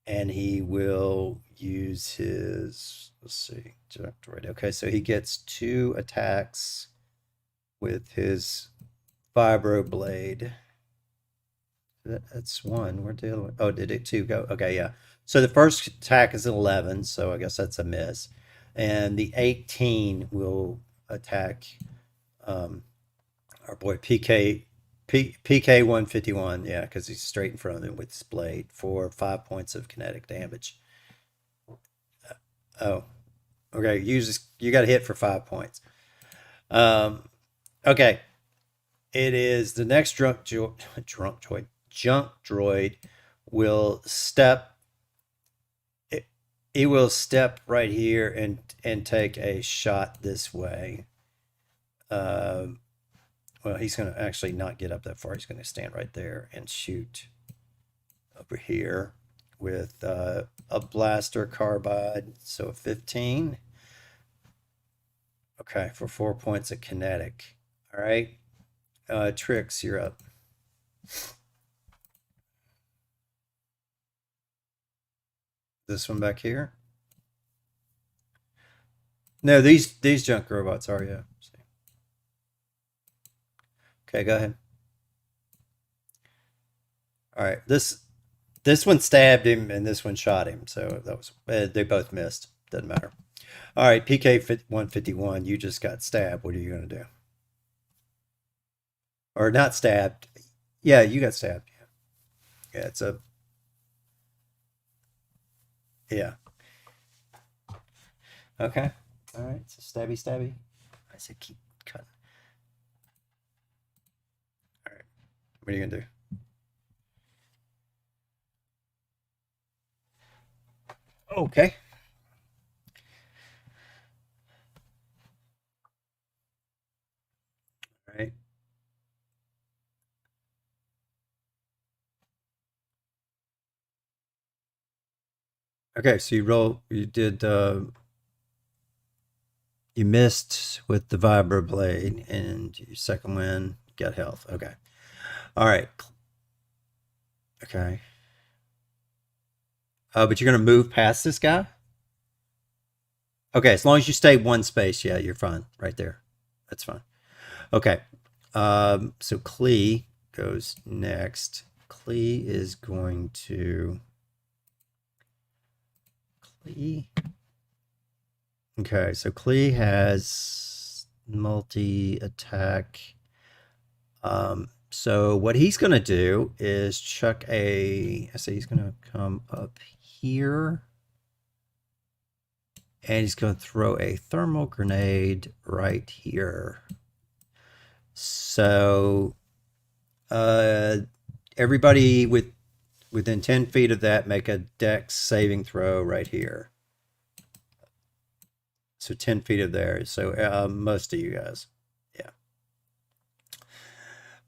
and he will use his, let's see, right. Okay, so he gets 2 attacks with his vibro blade. That's one. Where'd the other one? Oh, did it two go? Okay, yeah. So the first attack is an 11, so I guess that's a miss. And the 18 will attack um, our boy PK 151. Yeah, because he's straight in front of him with his blade for 5 points of kinetic damage. Oh, okay. You got to hit for 5 points. Um, okay. It is the next junk droid will step. He will step right here and take a shot this way. Um, well, he's going to actually not get up that far. He's going to stand right there and shoot over here with a blaster carbide. So 15. Okay, for 4 points of kinetic. All right. Tricks, you're up. This one back here. No, these junk robots are, yeah. Okay, go ahead. All right, this one stabbed him and this one shot him, so that was they both missed. Doesn't matter. All right, PK 151. You just got stabbed. What are you gonna do? Or not stabbed? Yeah, you got stabbed. Yeah, it's a yeah. Okay. All right. So stabby, stabby. I said keep cutting. All right. What are you gonna do? Okay. All right. Okay. So You did. You missed with the vibro blade, and your second win got health. Okay. All right. Okay. But you're gonna move past this guy. Okay, as long as you stay one space, yeah, you're fine right there. That's fine. Okay. So Klee goes next. Klee is going to Klee. Okay, so Klee has multi attack. So what he's gonna do is chuck a. I say he's gonna come up here, and he's gonna throw a thermal grenade right here. So, uh, everybody within 10 feet of that make a dex saving throw right here. So 10 feet of there. So most of you guys. Yeah.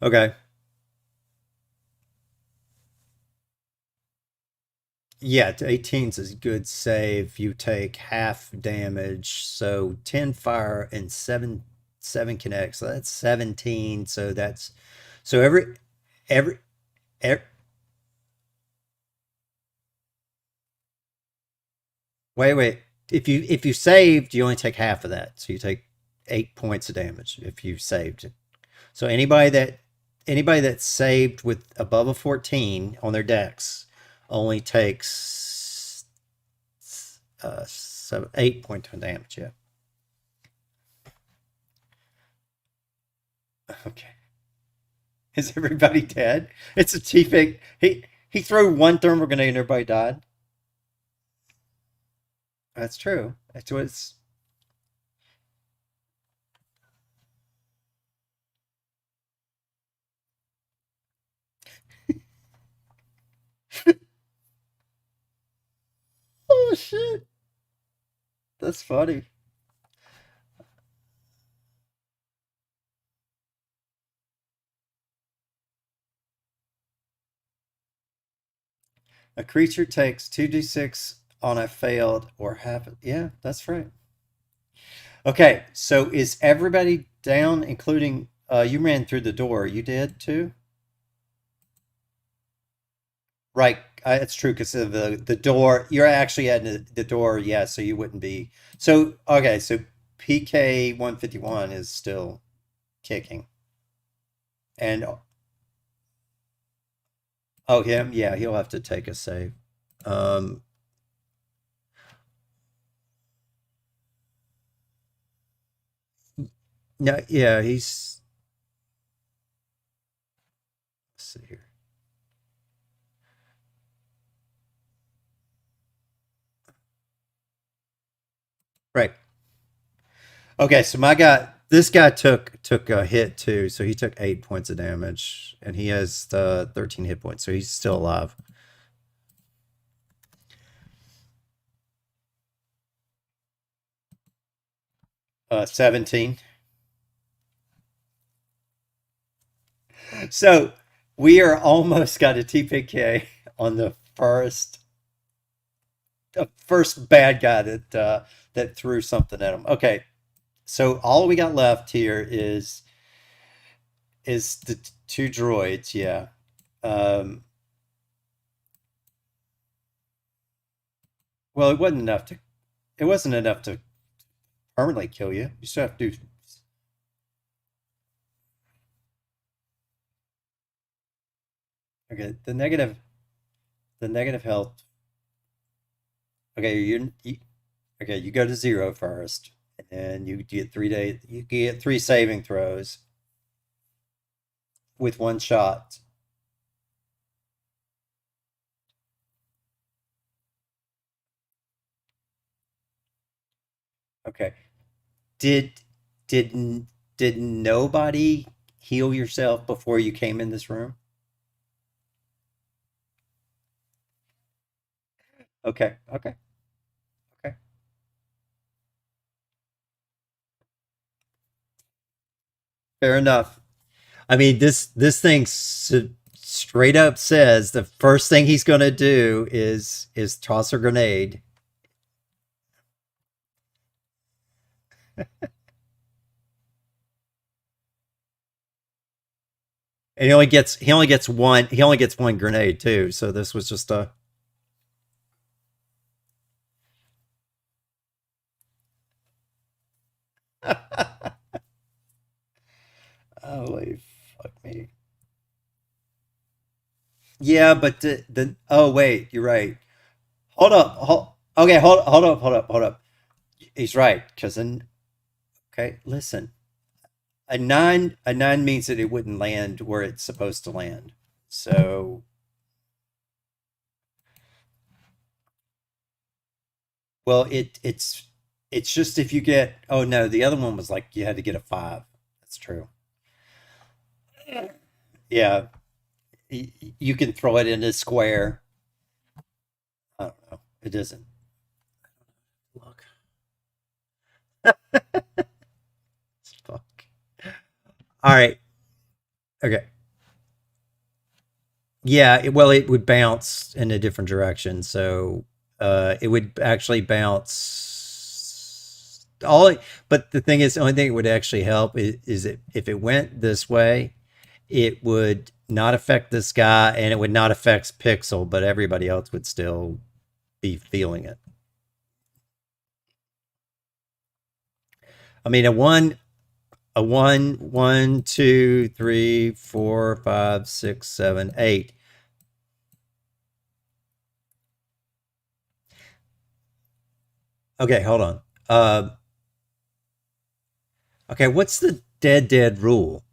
Okay. Yeah, 18's a good save. You take half damage. So 10 fire and 7 connect. So that's 17. So that's so every, every wait. If you saved, you only take half of that. So you take 8 points of damage if you saved. So anybody that saved with above a 14 on their decks only takes 8 points of damage. Yeah. Okay. Is everybody dead? It's a T-Fig. He threw one thermal grenade and everybody died. That's true. That's what's. Oh shit. That's funny. A creature takes 2d6 on a failed or half. Yeah, that's right. Okay, so is everybody down, including you ran through the door. You did too? Right. It's true because of the door. You're actually at the door, yeah, so you wouldn't be. So, okay, so PK 151 is still kicking. And oh, him? Yeah, he'll have to take a save. Um, no, yeah, let's see here. Right. Okay, so this guy took a hit too, so he took 8 points of damage, and he has 13 hit points, so he's still alive. 17. So we are almost got a TPK on the first bad guy that threw something at him. Okay, so all we got left here is the two droids. Yeah. Um, well, it wasn't enough to permanently kill you. You still have to do. Okay, the negative health. Okay, okay. You go to 0 first, and you get 3 days. You get 3 saving throws with one shot. Okay. Did did did nobody heal yourself before you came in this room? Okay. Okay. Okay. Fair enough. I mean, this thing straight up says the first thing he's going to do is toss a grenade, and he only gets one grenade too. So this was just a. Holy fuck me. Yeah, but the oh wait, you're right. Hold up. Okay, hold up. He's right because then. Okay, listen. A nine means that it wouldn't land where it's supposed to land. So, well, it's just if you get, oh no, the other one was like you had to get a five. That's true. Yeah, you can throw it in a square. I don't know. It doesn't look. Fuck. All right. Okay. Yeah, well, it would bounce in a different direction, so it would actually bounce but the thing is, the only thing that would actually help is it, if it went this way, it would not affect this guy and it would not affect Pixel, but everybody else would still be feeling it. I mean, one, two, three, four, five, six, seven, eight. Okay, hold on. Okay, what's the dead rule?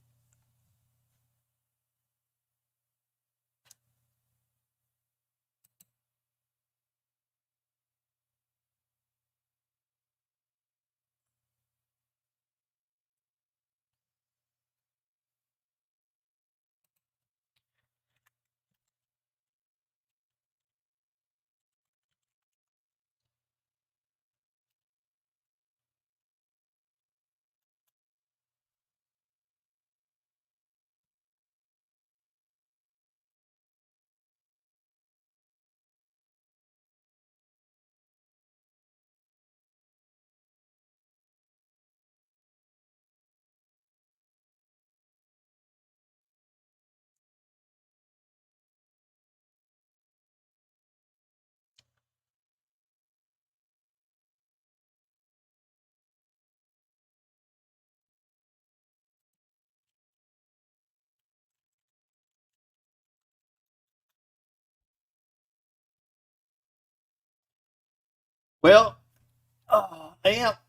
Well,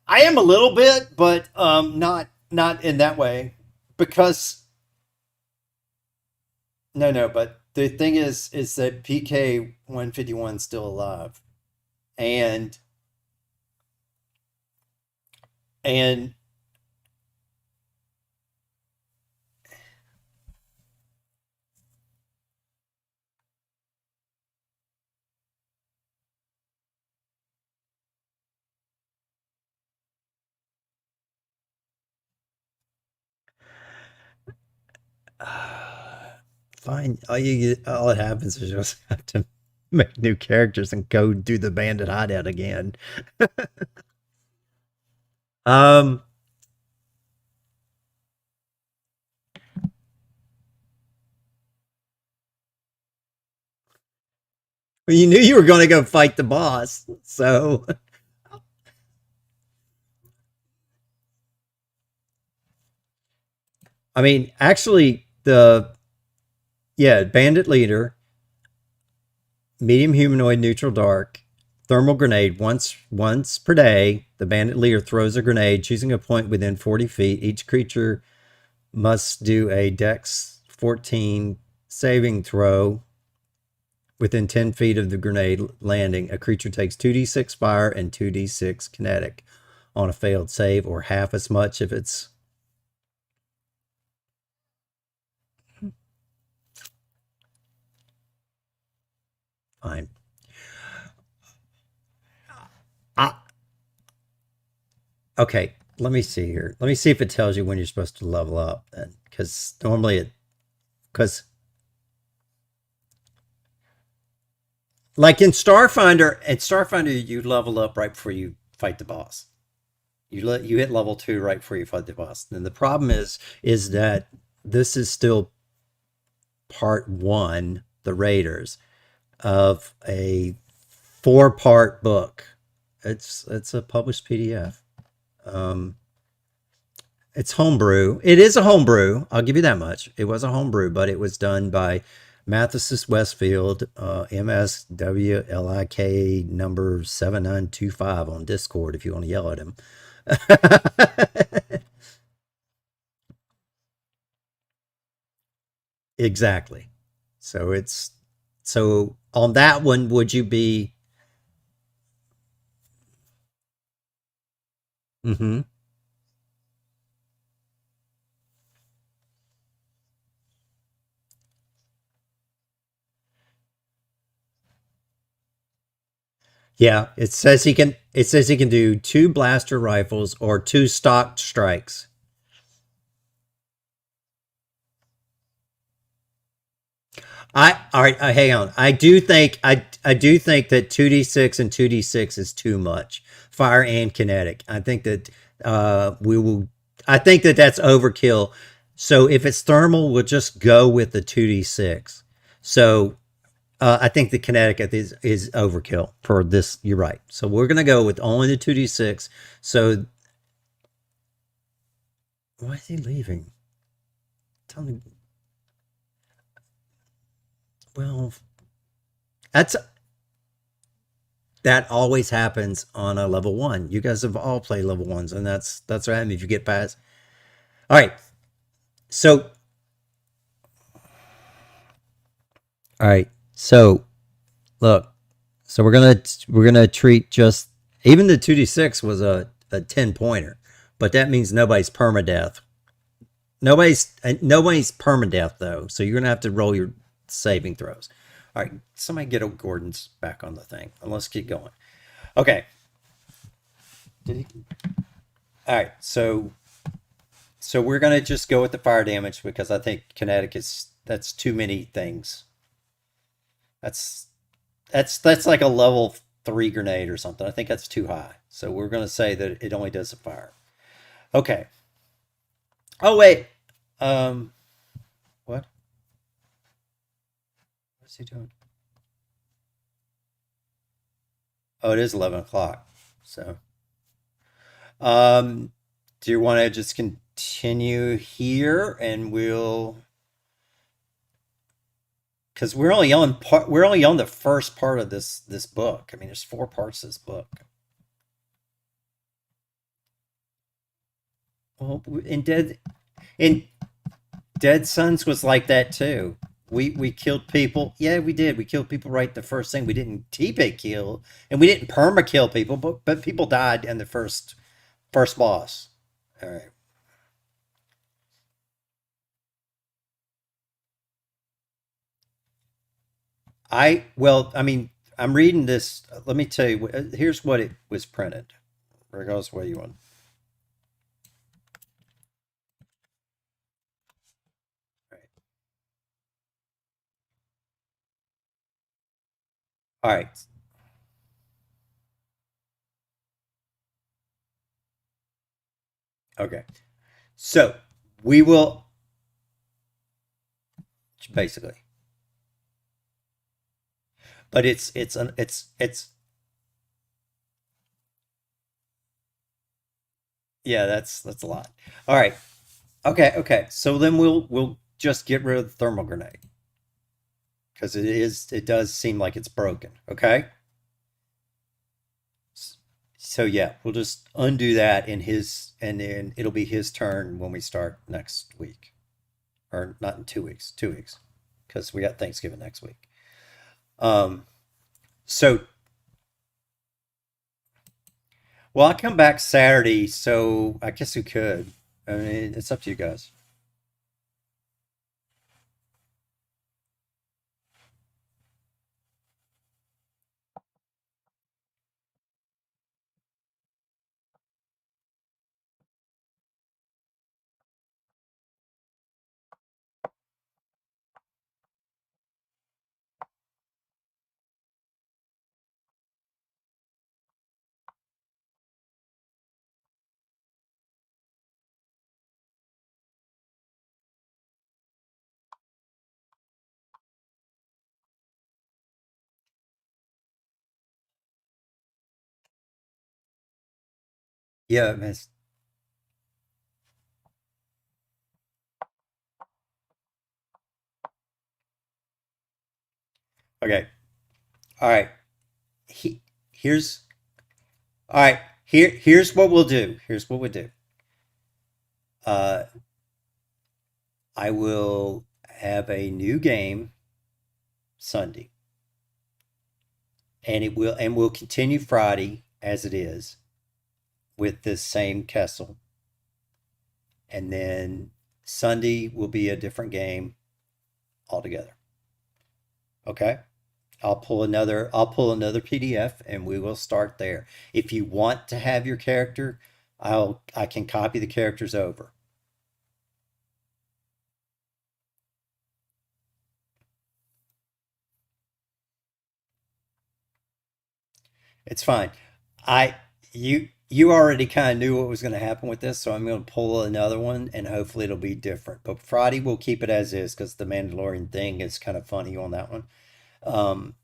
I am a little bit, but not in that way, because no, but the thing is that PK 151 is still alive, and and fine. All it happens is you just have to make new characters and go do the bandit hideout again. Um, well, you knew you were going to go fight the boss, so I mean, actually, the yeah, bandit leader, medium humanoid, neutral dark, thermal grenade once per day. The bandit leader throws a grenade, choosing a point within 40 feet. Each creature must do a Dex 14 saving throw within 10 feet of the grenade landing. A creature takes 2d6 fire and 2d6 kinetic on a failed save, or half as much if it's fine. I, okay, let me see here. Let me see if it tells you when you're supposed to level up. Because normally because like in Starfinder, you level up right before you fight the boss. You hit level 2 right before you fight the boss. And the problem is that this is still part one, the Raiders, of a 4-part book. It's a published PDF. Um, it's homebrew. It is a homebrew. I'll give you that much. It was a homebrew, but it was done by Mathesis Westfield, MSWLIK number 7925 on Discord if you want to yell at him. Exactly. So it's so on that one, would you be? Hmm. Yeah, it says he can. It says he can do two blaster rifles or two stock strikes. I all right. Hang on. I do think that 2d6 and 2d6 is too much fire and kinetic. I think that we will. I think that that's overkill. So if it's thermal, we'll just go with the 2d6. So I think the kinetic is overkill for this. You're right. So we're gonna go with only the 2d6. So why is he leaving? Tell me. Well, that's that always happens on a level one. You guys have all played level ones, and that's what happens if you get past. All right, so all right, so look, so we're gonna treat just even the 2d6 was a 10 pointer, but that means nobody's permadeath. Nobody's permadeath though, so you're gonna have to roll your saving throws. All right, somebody get Gordon's back on the thing, and let's keep going. Okay. Did he? All right, so we're gonna just go with the fire damage because I think kinetic is that's too many things. That's that's like a level three grenade or something. I think that's too high. So we're gonna say that it only does the fire. Okay. Oh wait. Um. What? What's he doing? Oh, it is 11 o'clock. So, um, do you want to just continue here and we'll because we're only on the first part of this book. I mean, there's four parts to this book. Well, in Dead Sons was like that too. We killed people. Yeah, we did. We killed people right the first thing. We didn't TP kill, and we didn't perma kill people, but people died in the first boss. All right. I mean, I'm reading this. Let me tell you. Here's what it was printed. Regardless of what you want. All right. All right. Okay. So we will basically, but it's yeah. That's a lot. All right. Okay, okay. So then we'll just get rid of the thermal grenade because it does seem like it's broken. Okay. So yeah, we'll just undo that in his and then it'll be his turn when we start next week. Or not in 2 weeks, 2 weeks. Because we got Thanksgiving next week. Um so well I'll come back Saturday, so I guess we could. I mean it's up to you guys. Yeah, miss. Okay. All right. He, here's all right. Here's what we'll do. Here's what we'll do. Uh, I will. have a new game Sunday, and we'll continue Friday as it is with this same Kessel, and then Sunday will be a different game altogether. Okay? I'll pull another PDF and we will start there. If you want to have your character, I can copy the characters over. It's fine. I you already kind of knew what was going to happen with this, so I'm going to pull another one and hopefully it'll be different. But Friday we'll keep it as is because the Mandalorian thing is kind of funny on that one. Um,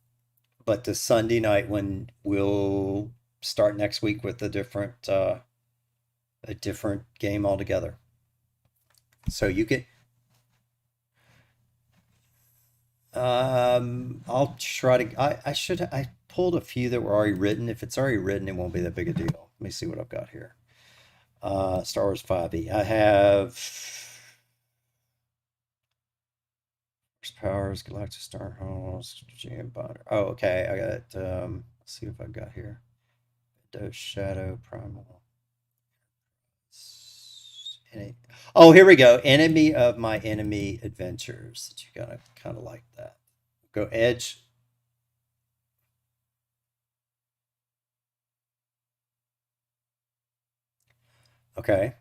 but the Sunday night one we'll start next week with a different game altogether. So you can I'll try to I pulled a few that were already written. If it's already written, it won't be that big a deal. Let me see what I've got here. Star Wars 5e. I have Powers, Galactic Star Host, Jam Bonder. Oh, okay. I got let's see if I've got here. Dose Shadow Primal. Any, oh, here we go. Enemy of my enemy adventures. That you gotta kind of like that. Go Edge. Okay.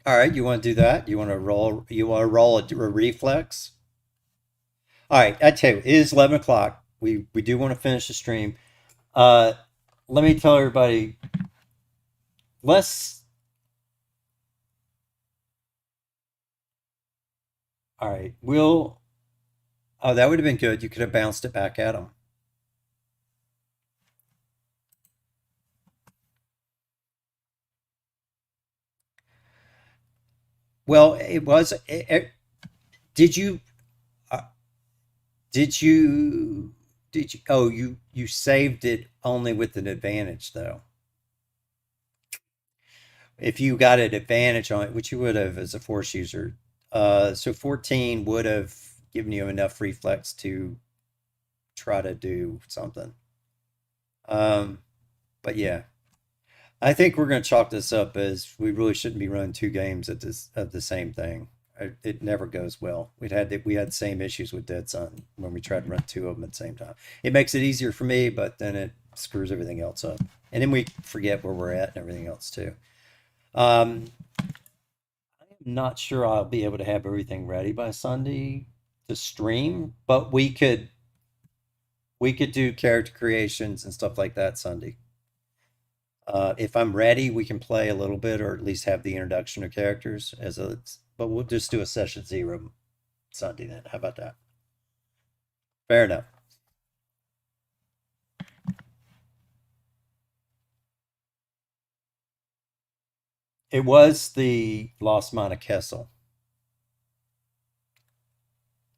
All right, you want to do that? You want to roll? You want to roll a reflex? All right, I tell you, it is 11 o'clock. We do want to finish the stream. Uh, let me tell everybody. Let's. All right, we'll. Oh, that would have been good. You could have bounced it back at him. Well, it was. Did you? Uh, did you? Did you? Oh, you saved it only with an advantage though. If you got an advantage on it, which you would have as a force user, so 14 would have given you enough reflex to try to do something. Um, but yeah, I think we're going to chalk this up as we really shouldn't be running two games at this of the same thing. It never goes well. We had the same issues with Dead Sun when we tried to run two of them at the same time. It makes it easier for me, but then it screws everything else up, and then we forget where we're at and everything else too. Um, I'm not sure I'll be able to have everything ready by Sunday to stream, but we could do character creations and stuff like that Sunday. If I'm ready, we can play a little bit, or at least have the introduction of characters as a. But we'll just do a session zero Sunday then. How about that? Fair enough. It was the Lost Mine of Kessel,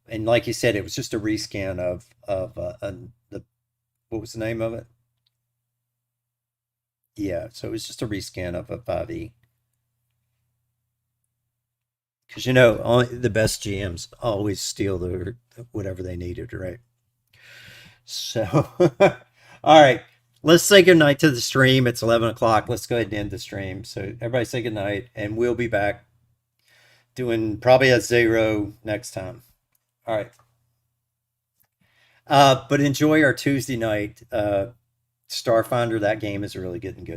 and like you said, it was just a rescan of the what was the name of it? Yeah, so it was just a rescan of a 5e. Because only the best GMs always steal their whatever they needed, right? So, all right, let's say goodnight to the stream. It's 11 o'clock. Let's go ahead and end the stream. So everybody say goodnight, and we'll be back doing probably a zero next time. All right. But enjoy our Tuesday night Starfinder. That game is really getting good.